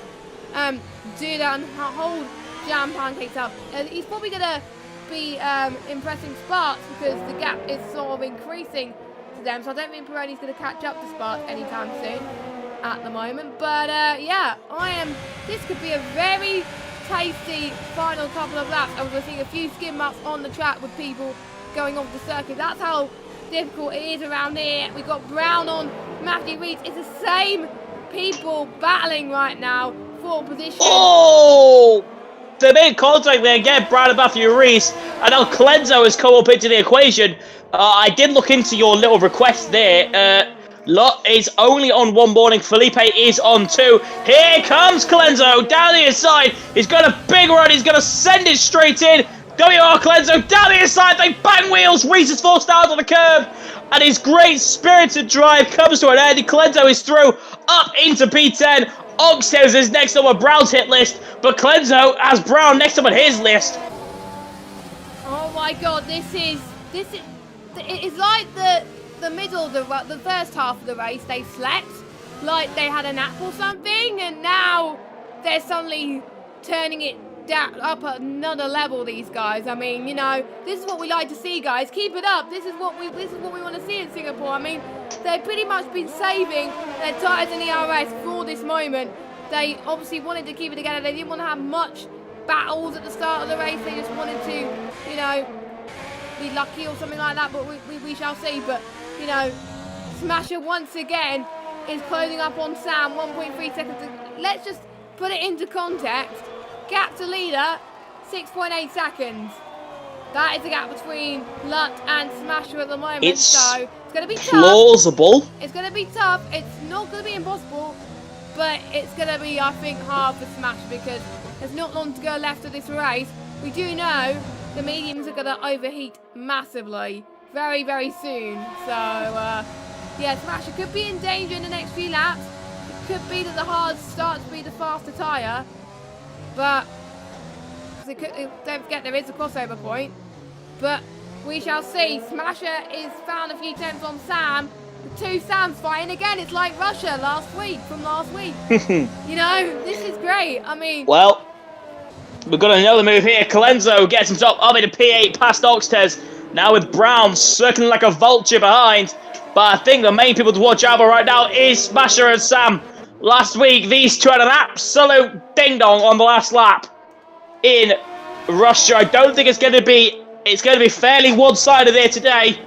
Speaker 1: do that and hold Jam Pancakes up. He's probably going to be impressing Sparks because the gap is sort of increasing to them, so I don't think Peroni's going to catch up to Sparks anytime soon at the moment. But yeah, this could be a very tasty final couple of laps. I was seeing a few skin marks on the track with people going off the circuit. That's how difficult it is around here. We've got Brown on Matthew Reed. It's the same people battling right now for position.
Speaker 2: Oh! They made contact there again, Brown and Matthew Reese, and now Clenzo has come up into the equation. I did look into your little request there. Lot is only on one warning. Felipe is on 2. Here comes Clenzo down the inside. He's got a big run. He's going to send it straight in. WR Clenzo down the inside. They bang wheels. Reese is forced out on the curb. And his great spirited drive comes to an end. Clenzo is through up into P10. Oxtails is next up on Brown's hit list. But Clenzo has Brown next up on his list.
Speaker 1: Oh my god, this is it's like the the middle of the first half of the race, they slept like they had a nap or something, and now they're suddenly turning it down up another level. These guys, I mean, you know, this is what we like to see, guys. Keep it up. This is what we want to see in Singapore. I mean, they've pretty much been saving their tyres in the RS for this moment. They obviously wanted to keep it together. They didn't want to have much battles at the start of the race. They just wanted to, you know, be lucky or something like that, but we shall see. But, you know, Smasher once again is closing up on Sam, 1.3 seconds. Let's just put it into context. Gap to leader, 6.8 seconds. That is the gap between Lut and Smasher at the moment, so it's going to be tough.
Speaker 2: Plausible.
Speaker 1: It's going to be tough. It's not going to be impossible, but it's going to be, I think, hard for Smasher because there's not long to go left of this race. We do know the mediums are going to overheat massively very, very soon. So, yeah, Smasher could be in danger in the next few laps. It could be that the hards start to be the faster tyre, but don't forget there is a crossover point. But we shall see. Smasher is found a few attempts on Sam. The two Sams fighting again. It's like Russia from last week. You know, this is great. I mean,
Speaker 2: well, we've got another move here. Colenso gets himself up into P8 past Oxtez. Now with Brown circling like a vulture behind. But I think the main people to watch out for right now is Smasher and Sam. Last week, these two had an absolute ding-dong on the last lap in Russia. I don't think it's going to be fairly one-sided here today.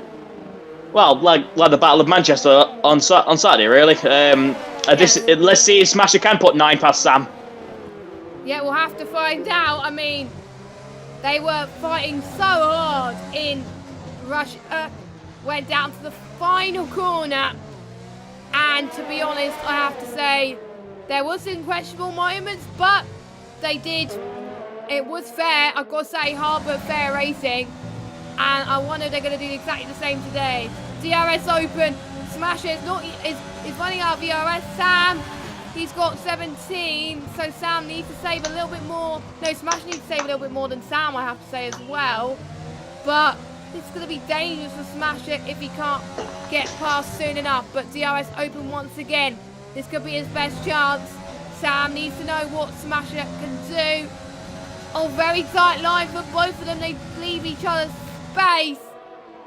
Speaker 2: Well, like the Battle of Manchester on Saturday, really. Let's see if Smasher can put 9 past Sam.
Speaker 1: Yeah, we'll have to find out. I mean, they were fighting so hard in Russia. Went down to the final corner. And to be honest, I have to say, there was some questionable moments, but they did. It was fair. I've got to say, hard but fair racing. And I wonder if they're going to do exactly the same today. DRS open. Smasher is running out of DRS. Sam, he's got 17, so Sam needs to save a little bit more. No, Smasher needs to save a little bit more than Sam, I have to say as well. But it's going to be dangerous for Smasher if he can't get past soon enough. But DRS open once again. This could be his best chance. Sam needs to know what Smasher can do. Oh, very tight line for both of them. They leave each other's space.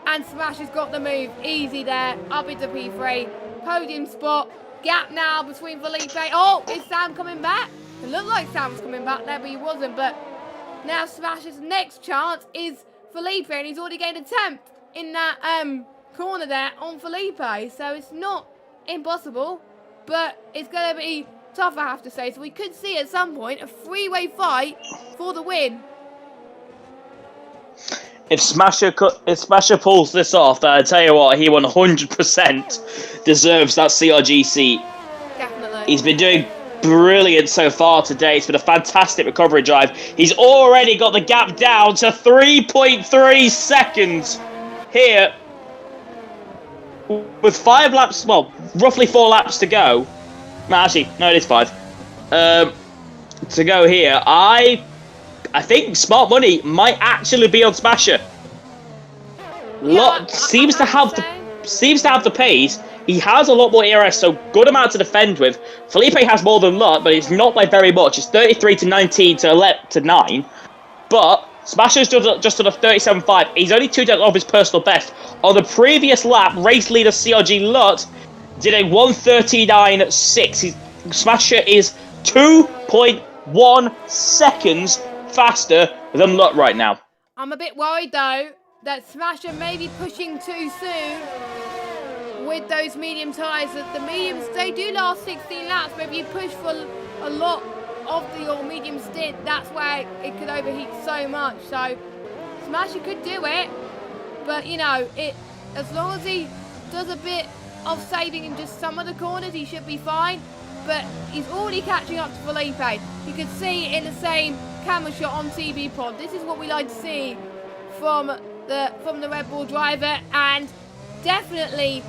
Speaker 1: And Smasher's got the move. Easy there. Up into P3. Podium spot. Gap now between Felipe. Oh, is Sam coming back? It looked like Sam was coming back there, but he wasn't. But now Smasher's next chance is Felipe, and he's already gained a 10th in that corner there on Felipe. So it's not impossible, but it's going to be tough, I have to say. So we could see at some point a three-way fight for the win.
Speaker 2: If Smasher pulls this off, then I tell you what, he 100% deserves that CRG seat.
Speaker 1: Definitely.
Speaker 2: He's been doing brilliant so far today. It's been a fantastic recovery drive. He's already got the gap down to 3.3 seconds here. With 5 laps, well, roughly 4 laps to go. No, actually, no, it is 5. To go here, I think Smart Money might actually be on Smasher. Seems to have the pace. He has a lot more ERS, so good amount to defend with. Felipe has more than Lot, but it's not by very much. It's 33 to 19 to 9. But Smasher's just on a 37.5. He's only 2 down off his personal best. On the previous lap, race leader CRG Lut did a 1:39.6. Smasher is 2.1 seconds faster than Lut right now.
Speaker 1: I'm a bit worried though that Smasher may be pushing too soon with those medium tyres. The mediums, they do last 16 laps, but if you push for a lot of your medium stint, that's where it could overheat so much. So Smasher could do it, but you know, as long as he does a bit of saving in just some of the corners, he should be fine. But he's already catching up to Felipe. You can see in the same camera shot on TV pod. This is what we like to see from the Red Bull driver, and definitely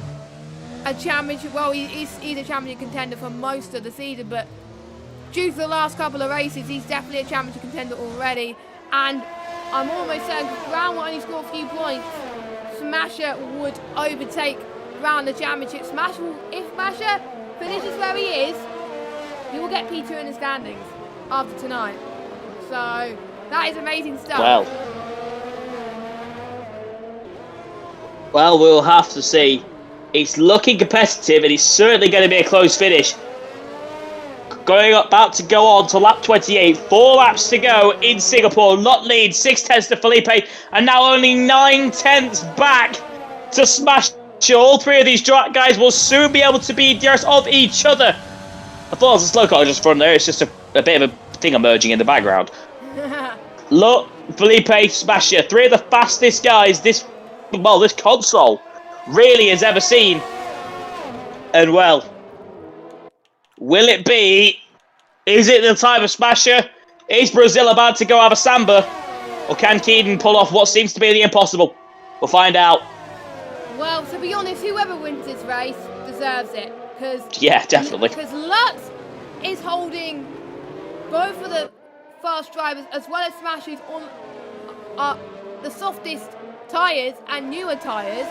Speaker 1: a championship. Well, he's a championship contender for most of the season, but due to the last couple of races, he's definitely a championship contender already. And I'm almost certain, because Brown will only score a few points, Smasher would overtake around the championship. If Smasher finishes where he is, he will get P2 in the standings after tonight. So that is amazing stuff.
Speaker 2: Well, we'll have to see. It's looking competitive, and it's certainly going to be a close finish. About to go on to lap 28. 4 laps to go in Singapore. Lot lead 6 tenths to Felipe, and now only 9 tenths back to Smash. All 3 of these guys will soon be able to be just of each other. I thought it was a slow car just from there. It's just a bit of a thing emerging in the background. Look, Felipe, Smasher, 3 of the fastest guys this console really has ever seen. And well, will it be? Is it the time of Smasher? Is Brazil about to go have a samba? Or can Keaton pull off what seems to be the impossible? We'll find out.
Speaker 1: Well, to be honest, whoever wins this race deserves it.
Speaker 2: Yeah, definitely.
Speaker 1: Because Lutz is holding both of the fast drivers as well as Smashers on the softest tyres and newer tyres.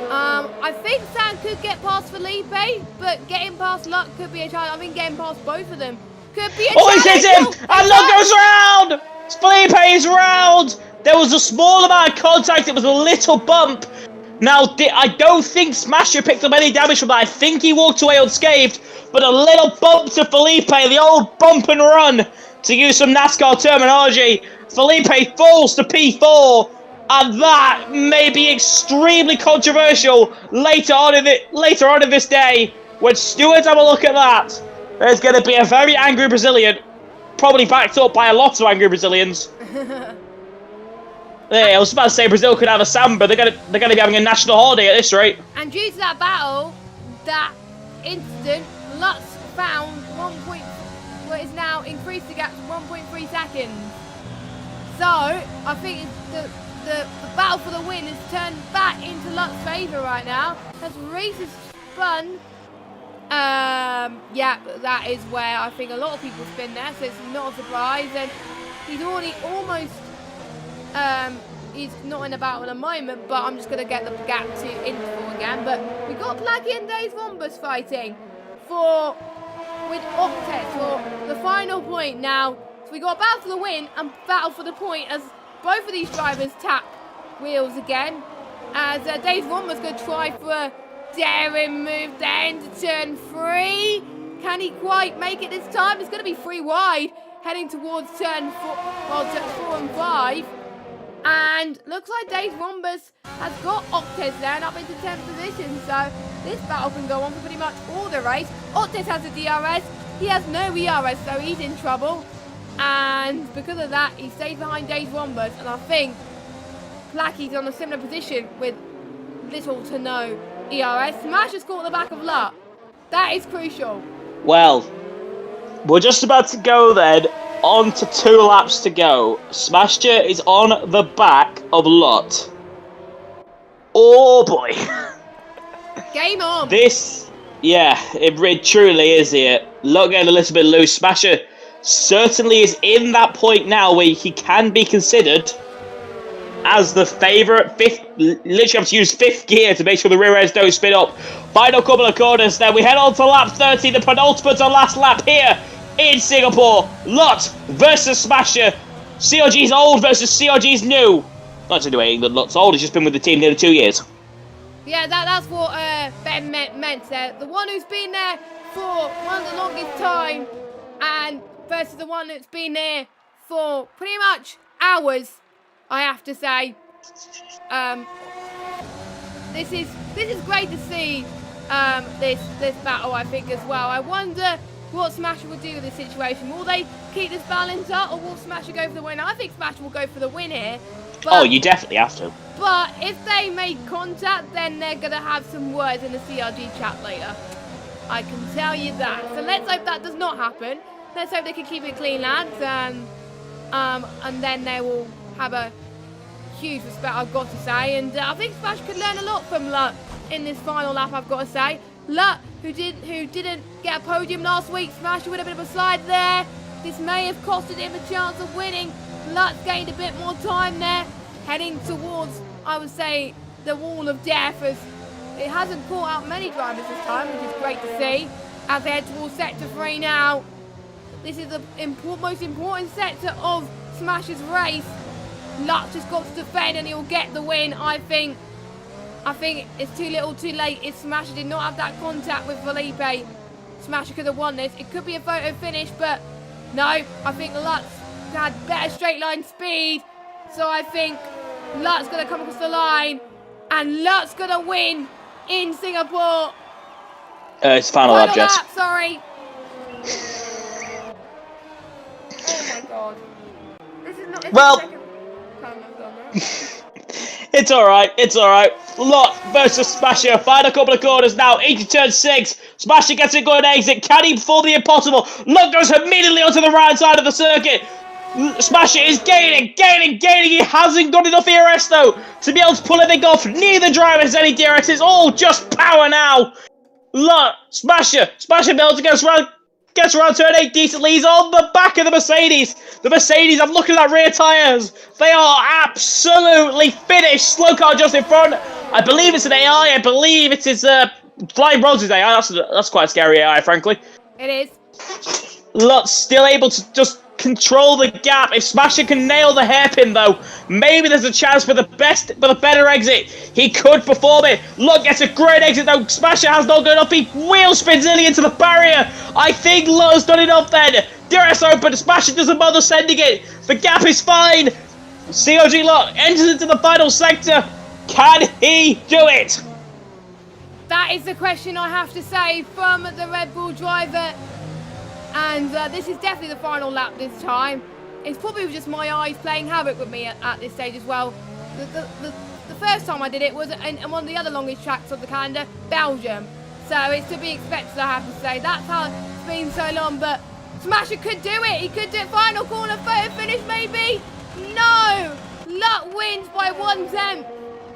Speaker 1: I think Sam could get past Felipe, but getting past Luck could be a challenge. I think getting past both of them could be a challenge.
Speaker 2: He hit him! And Luck goes round! Felipe is round! There was a small amount of contact, it was a little bump. Now, I don't think Smasher picked up any damage from that. I think he walked away unscathed, but a little bump to Felipe, the old bump and run, to use some NASCAR terminology. Felipe falls to P4, and that may be extremely controversial later on in this day. When stewards have a look at that, there's going to be a very angry Brazilian, probably backed up by a lot of angry Brazilians. I was about to say Brazil could have a samba. They're gonna be having a national holiday at this rate.
Speaker 1: And due to that battle, that incident, Lutz found what is now increased the gap to 1.3 seconds. So I think the battle for the win is turned back into Lutz's favour right now. As Reese has spun. Yeah, that is where I think a lot of people spin there, so it's not a surprise. And he's already almost. He's not in a battle at the moment, but I'm just going to get the gap to interval again. But we've got Placky and Dave Wombus fighting with Octet for the final point now. So we got a battle for the win and battle for the point as both of these drivers tap wheels again. As Dave Wombus going to try for a daring move there into turn 3. Can he quite make it this time? It's going to be 3 wide heading towards turn 4 and 5. And looks like Dave Wombus has got Octes there and up into 10th position. So this battle can go on for pretty much all the race. Octes has a DRS. He has no ERS, so he's in trouble. And because of that, he stays behind Dave Wombus. And I think Placky's on a similar position with little to no ERS. Smash has caught the back of Luck. That is crucial.
Speaker 2: Well, we're just about to go then. On to 2 laps to go. Smasher is on the back of Lot. Oh boy.
Speaker 1: Game on.
Speaker 2: It truly is here. Lot getting a little bit loose. Smasher certainly is in that point now where he can be considered as the favourite. Literally have to use 5th gear to make sure the rear ends don't spin up. Final couple of corners then. We head on to lap 30, the penultimate and last lap here in Singapore. Lot versus Smasher. CRG's old versus CRG's new. Not to do England, Lot's old. He's just been with the team nearly 2 years.
Speaker 1: Yeah, that's what Ben meant there. The one who's been there for one of the longest time and versus the one that's been there for pretty much hours, I have to say. This is great to see this battle, I think, as well. I wonder what Smasher will do with this situation. Will they keep this balance up, or will Smasher go for the win? I think Smasher will go for the win here. But,
Speaker 2: you definitely have to.
Speaker 1: But if they make contact, then they're going to have some words in the CRG chat later. I can tell you that. So let's hope that does not happen. Let's hope they can keep it clean, lads. And then they will have a huge respect, I've got to say. And I think Smash could learn a lot from Luck in this final lap, I've got to say. Luck, who didn't get a podium last week, Smash with a bit of a slide there. This may have costed him a chance of winning. Luck gained a bit more time there, heading towards, I would say, the wall of death as It hasn't caught out many drivers this time, which is great to see. As they head towards Sector 3 now. This is the most important sector of Smash's race. Lutz just got to defend and he'll get the win, I think. I think it's too little too late if Smasher did not have that contact with Felipe. Smasher could have won this. It could be a photo finish, but no. I think Lutz had better straight line speed. So I think Lutz going to come across the line. And Lutz going to win in Singapore.
Speaker 2: It's final lap, Jess.
Speaker 1: Sorry. Oh my god. This is not.
Speaker 2: Well, it's alright. It's alright. Lot versus Smasher. Final couple of corners now. Into turn 6. Smasher gets a good exit. Can he pull the impossible? Lot goes immediately onto the right side of the circuit. Smasher is gaining. He hasn't got enough ERS though to be able to pull anything off. Neither driver has any DRS. It's all just power now. Look, Smasher builds gets around turn 8 decently. He's on the back of the Mercedes. The Mercedes, I'm looking at rear tyres. They are absolutely finished. Slow car just in front. I believe it's an AI. I believe it is Flying Rose's AI. That's quite a scary AI, frankly.
Speaker 1: It is.
Speaker 2: Lutz still able to just control the gap. If Smasher can nail the hairpin, though, maybe there's a chance for the better exit. He could perform it. Look, gets a great exit, though. Smasher has not good enough. He wheel spins nearly into the barrier. I think Lutz done enough then. DRS open. Smasher doesn't bother sending it. The gap is fine. COG Lot enters into the final sector. Can he do it?
Speaker 1: That is the question, I have to say, from the Red Bull driver. And this is definitely the final lap this time. It's probably just my eyes playing havoc with me at this stage as well. The first time I did it was in one of the other longest tracks of the calendar, Belgium. So it's to be expected, I have to say. That's how it's been so long. But Smasher could do it. He could do it. Final corner, photo finish maybe. No! Luck wins by 1/10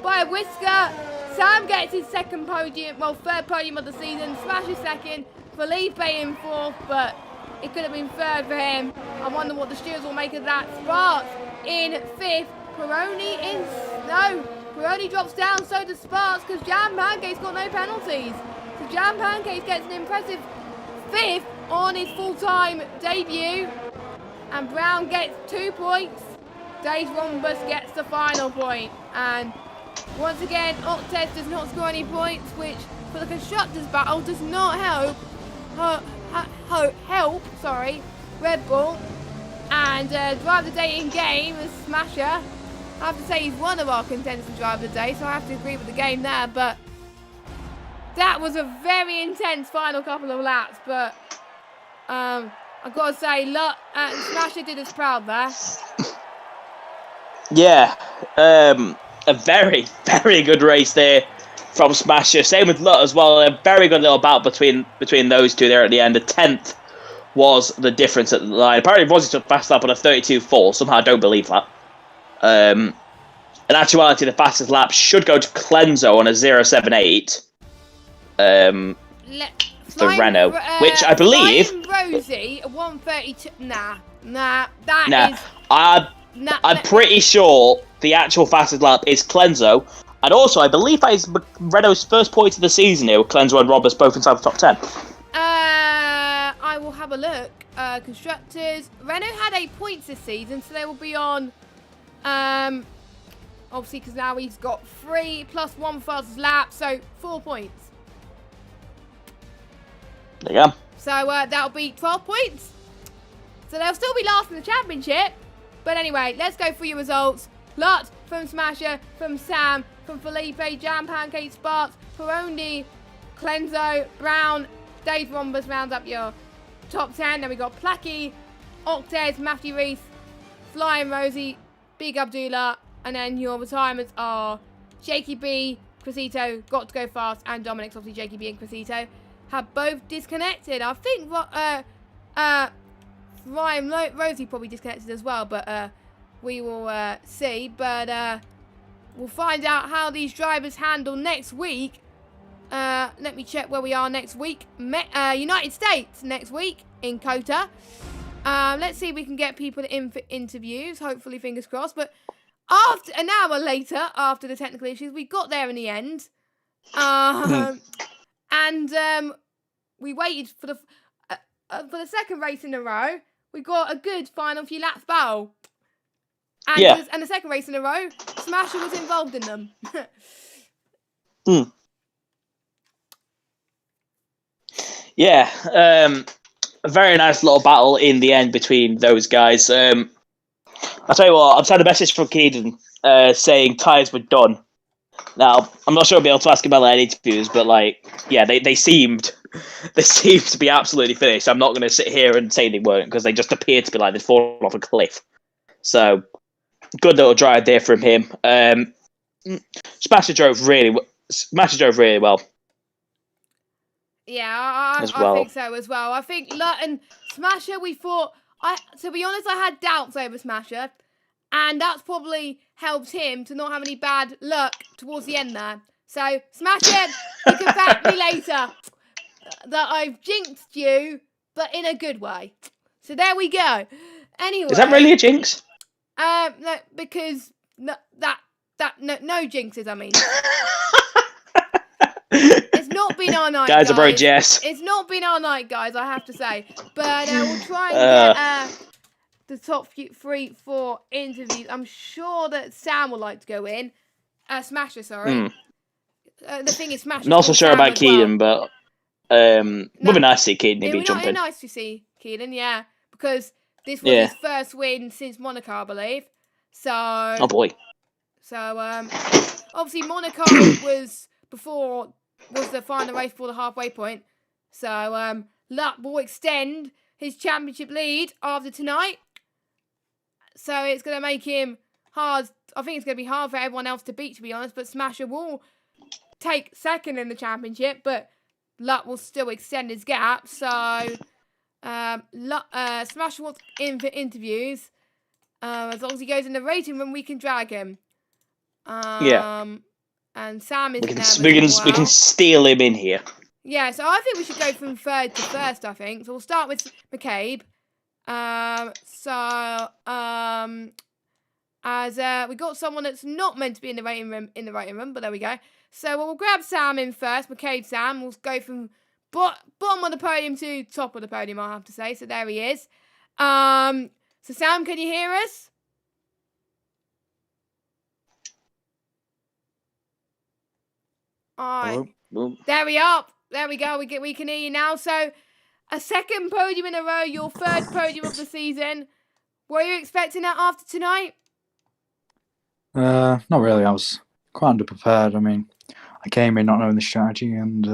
Speaker 1: by a whisker. Sam gets his second podium, well, third podium of the season. Smasher second. Felipe in fourth, but it could have been third for him. I wonder what the stewards will make of that. Sparks in fifth. Peroni drops down, so does Sparks, because Jam Pancake's got no penalties. So Jam Pancake gets an impressive fifth on his full-time debut. And Brown gets 2 points. Dave Rhombus gets the final point. And once again, Octes does not score any points, which for the constructors battle does not help Red Bull. And drive the day in game as Smasher. I have to say he's one of our contenders to drive the day, so I have to agree with the game there. But that was a very intense final couple of laps. But I've got to say, Smasher did us proud there.
Speaker 2: Yeah, a very, very good race there from Smasher. Same with Lut as well. A very good little battle between those two there at the end. The 10th was the difference at the line. Apparently, Rossi took fast lap on a 32.4. Somehow, I don't believe that. In actuality, the fastest lap should go to Clenzo on a 0.78. For Renault, which I believe.
Speaker 1: Rosie, 132. Nah.
Speaker 2: I'm pretty sure the actual fastest lap is Clenzo. And also, I believe that is Renault's first point of the season here, with Clenzo and Roberts both inside the top 10.
Speaker 1: I will have a look. Constructors. Renault had 8 points this season, so they will be on, obviously, because now he's got 3 plus 1 fastest lap, so 4 points.
Speaker 2: There you go.
Speaker 1: So that'll be 12 points. So they'll still be last in the championship. But anyway, let's go through your results. Lot from Smasher, from Sam, from Felipe, Jam Pancake, Sparks, Peroni, Clenzo, Brown, Dave Rhombus rounds up your top 10. Then we got Placky, Octes, Matthew Reese, Flying Rosie, Big Abdullah, and then your retirements are Jakey B, Crescito, Got to Go Fast, and Dominic's. Obviously Jakey B and Crescito have both disconnected. I think Ryan Rosie probably disconnected as well, but we will see. But we'll find out how these drivers handle next week. Let me check where we are next week. United States next week in Kota. Let's see if we can get people in for interviews. Hopefully, fingers crossed. But after an hour later, after the technical issues, we got there in the end. And we waited for the second race in a row. We got a good final few laps battle. And, and the second race in a row, Smasher was involved in them.
Speaker 2: Yeah, a very nice little battle in the end between those guys. I'll tell you what, I've had a message from Keaton saying tyres were done. Now, I'm not sure I'll be able to ask him about any interviews, but they seemed to be absolutely finished. I'm not going to sit here and say they weren't, because they just appeared to be like they'd fallen off a cliff. So, good little drive there from him. Smasher drove really well.
Speaker 1: Yeah, I think so as well. I think and Smasher, we thought, to be honest, I had doubts over Smasher, and that's probably helped him to not have any bad luck towards the end there. So, Smasher, you can thank me later that I've jinxed you, but in a good way. So there we go. Anyway,
Speaker 2: is that really a jinx?
Speaker 1: No, because no jinxes. I mean. It's not been our night, guys.
Speaker 2: Guys are very jess.
Speaker 1: It's not been our night, guys, I have to say. But we'll try and get the top 4 interviews. I'm sure that Sam would like to go in. Smasher, sorry. The thing is, Smasher.
Speaker 2: Not so sure about Keaton, but would be nice to see Keaton if he jump in.
Speaker 1: Nice to see Keaton, yeah, because this was his first win since Monaco, I believe. So.
Speaker 2: Oh boy.
Speaker 1: So obviously Monaco was the final race before the halfway point. So Luck will extend his championship lead after tonight. So it's going to make him hard. I think it's going to be hard for everyone else to beat, to be honest. But Smasher will take second in the championship, but Luck will still extend his gap. So Smasher wants in for interviews. As long as he goes in the rating room, we can drag him. And Sam is
Speaker 2: we can steal him in here.
Speaker 1: Yeah, so I think we should go from third to first, I think. So we'll start with McCabe. As we got someone that's not meant to be in the rating room, but there we go. So we'll grab Sam in first, McCabe Sam. We'll go from bottom of the podium to top of the podium, I have to say. So there he is. So Sam, can you hear us? Alright. There we are. There we go. We can hear you now. So, a second podium in a row, your third podium of the season. Were you expecting that after tonight?
Speaker 3: Not really. I was quite underprepared. I mean, I came in not knowing the strategy and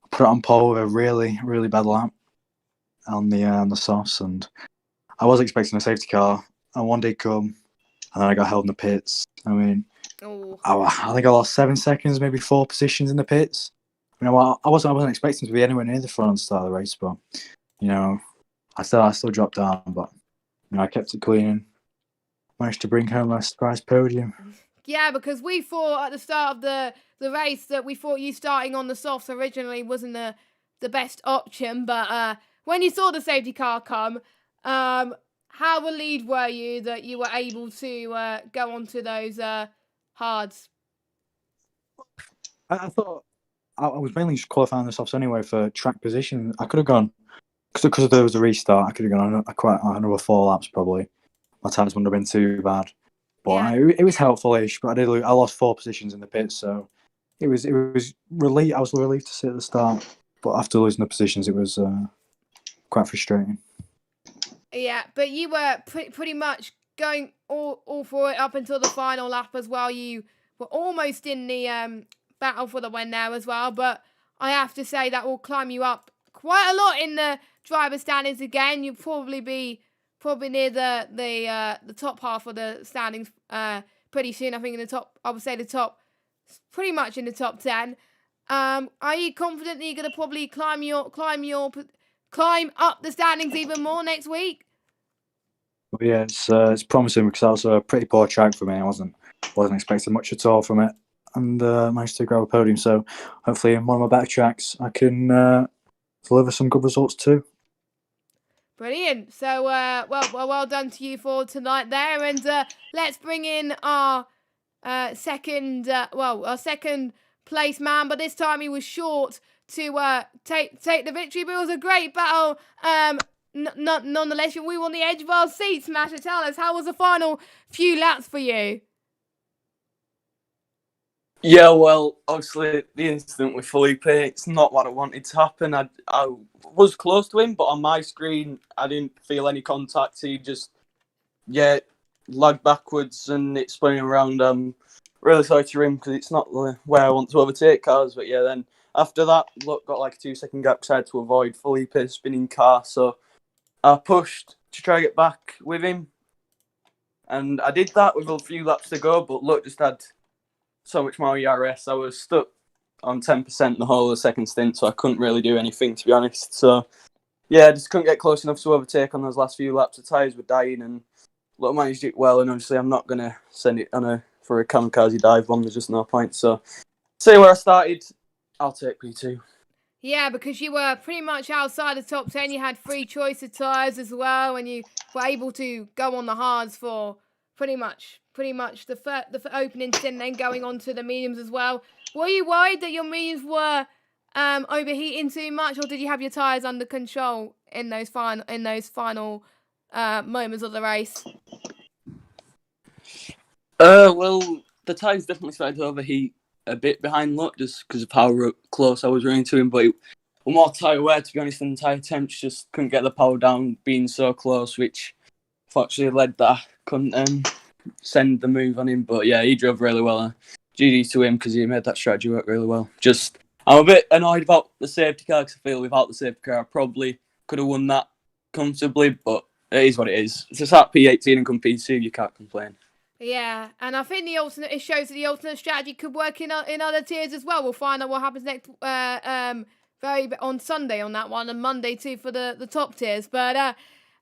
Speaker 3: put it on pole with a really, really bad lap on the softs, and I was expecting a safety car, and one did come, and then I got held in the pits. I mean, I think I lost 7 seconds, maybe 4 positions in the pits. You know, I wasn't expecting to be anywhere near the front at the start of the race, but you know, I still dropped down, but you know, I kept it clean and managed to bring home a surprise podium.
Speaker 1: Yeah, because we thought at the start of the race that we thought you starting on the softs originally wasn't the best option, but when you saw the safety car come, how relieved were you that you were able to go onto those hards?
Speaker 3: I thought I was mainly just qualifying the softs anyway for track position. I could have gone, because there was a restart, I could have gone another 4 laps probably. My times wouldn't have been too bad. But it was helpful-ish, but I lost 4 positions in the pits, so it was relief. I was relieved to sit at the start, but after losing the positions, it was quite frustrating.
Speaker 1: Yeah, but you were pretty much going all for it up until the final lap as well. You were almost in the battle for the win there as well, but I have to say that will climb you up quite a lot in the driver standings again. You'll probably be near the top half of the standings pretty soon. I think in the top, I would say the top, pretty much in the top 10. Are you confident that you're going to probably climb up the standings even more next week?
Speaker 3: Well, yeah, it's promising because that was a pretty poor track for me. I wasn't expecting much at all from it, and managed to grab a podium. So hopefully, in one of my better tracks, I can deliver some good results too.
Speaker 1: Brilliant. So, well done to you for tonight there, and let's bring in our second place man, but this time he was short to take the victory. But it was a great battle. Nonetheless, we were on the edge of our seats. Masha, tell us, how was the final few laps for you?
Speaker 4: Yeah, well, obviously the incident with Felipe, it's not what I wanted to happen. I was close to him, but on my screen, I didn't feel any contact. He just, lagged backwards and it's spinning around. I'm really sorry to him because it's not the way I want to overtake cars. But yeah, then after that, got like a 2-second gap because I had to avoid Felipe's spinning car. So I pushed to try to get back with him. And I did that with a few laps to go, but look, just had so much more ERS. I was stuck on 10% the whole of the second stint, so I couldn't really do anything, to be honest. So, yeah, I just couldn't get close enough to overtake on those last few laps. The tyres were dying, and look, I managed it well, and obviously I'm not going to send it for a kamikaze dive one. There's just no point. So, see where I started, I'll take P2.
Speaker 1: Yeah, because you were pretty much outside the top 10. You had free choice of tyres as well, and you were able to go on the hards for pretty much the opening stint, then going on to the mediums as well. Were you worried that your mediums were overheating too much, or did you have your tyres under control in those final moments of the race?
Speaker 4: Well, the tyres definitely started to overheat a bit behind luck just because of how close I was running to him, but it was more tyre wear, to be honest, than tyre temps. Just couldn't get the power down being so close, which fortunately led that I couldn't send the move on him. But yeah, he drove really well. GG to him because he made that strategy work really well. Just, I'm a bit annoyed about the safety car because I feel without the safety car I probably could have won that comfortably, but it is what it is. If it's at P18 and come P2, you can't complain.
Speaker 1: Yeah, and I think it shows that the alternate strategy could work in other tiers as well. We'll find out what happens next on Sunday on that one, and Monday too for the top tiers. But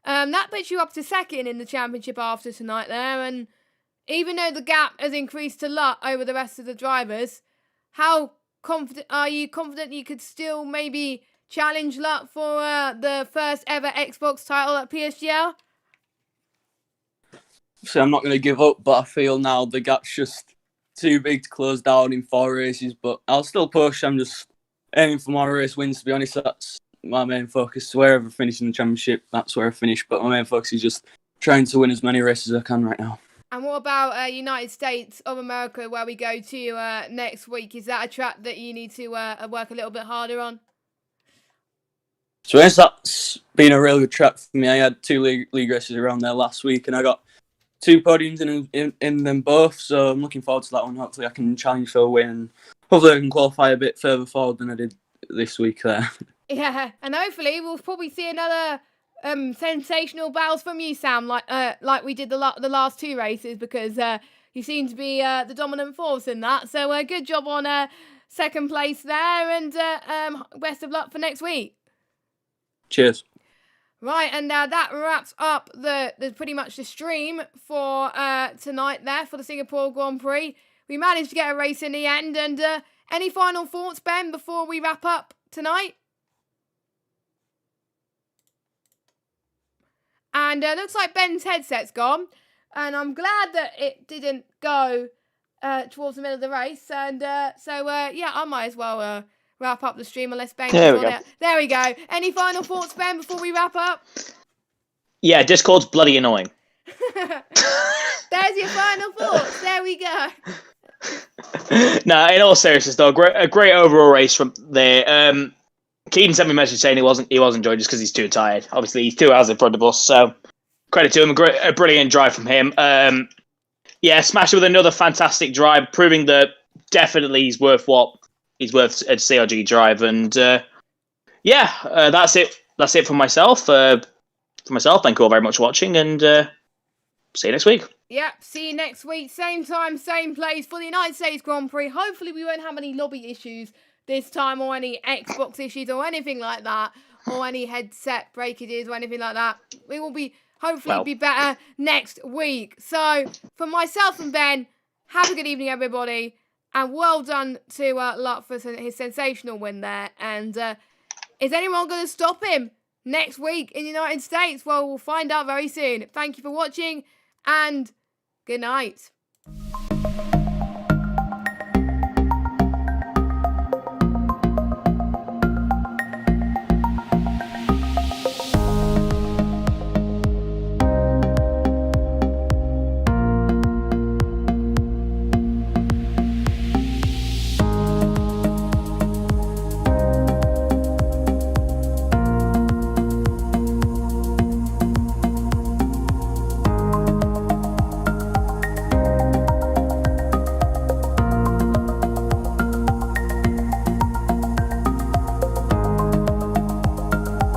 Speaker 1: that puts you up to second in the championship after tonight there. And even though the gap has increased a lot over the rest of the drivers, how confident are you? Confident you could still maybe challenge Luck for the first ever Xbox title at PSGL?
Speaker 4: So I'm not going to give up, but I feel now the gap's just too big to close down in 4 races. But I'll still push. I'm just aiming for more race wins, to be honest. That's my main focus. Wherever I finish in the championship, that's where I finish. But my main focus is just trying to win as many races as I can right now.
Speaker 1: And what about United States of America, where we go to next week? Is that a track that you need to work a little bit harder on?
Speaker 4: So that's been a really good track for me. I had 2 league races around there last week, and I got 2 podiums in them both. So I'm looking forward to that one. Hopefully I can challenge for a win. Hopefully I can qualify a bit further forward than I did this week there. Yeah,
Speaker 1: and hopefully we'll probably see another sensational battles from you, Sam, like we did the last 2 races, because you seem to be the dominant force in that. So good job on second place there, and best of luck for next week.
Speaker 4: Cheers.
Speaker 1: Right, and that wraps up the pretty much the stream for tonight there for the Singapore Grand Prix. We managed to get a race in the end, and any final thoughts, Ben, before we wrap up tonight? And looks like Ben's headset's gone, and I'm glad that it didn't go towards the middle of the race. And I might as well wrap up the stream unless Ben can sort it. There we go. Any final thoughts, Ben, before we wrap up?
Speaker 2: Yeah, Discord's bloody annoying.
Speaker 1: There's your final thoughts. There we go.
Speaker 2: No, in all seriousness though, a great overall race from there. Keaton sent me a message saying he wasn't enjoying just because he's too tired. Obviously, he's 2 hours in front of us, so credit to him. A brilliant drive from him. Smashed it with another fantastic drive, proving that definitely he's worth what he's worth at CRG drive. And that's it. That's it for myself. Thank you all very much for watching, and see you next week.
Speaker 1: Yep, see you next week. Same time, same place for the United States Grand Prix. Hopefully we won't have any lobby issues this time, or any Xbox issues, or anything like that, or any headset breakages, or anything like that. We will be hopefully be better next week. So, for myself and Ben, have a good evening, everybody, and well done to Luck for his sensational win there. And is anyone going to stop him next week in the United States? Well, we'll find out very soon. Thank you for watching, and good night.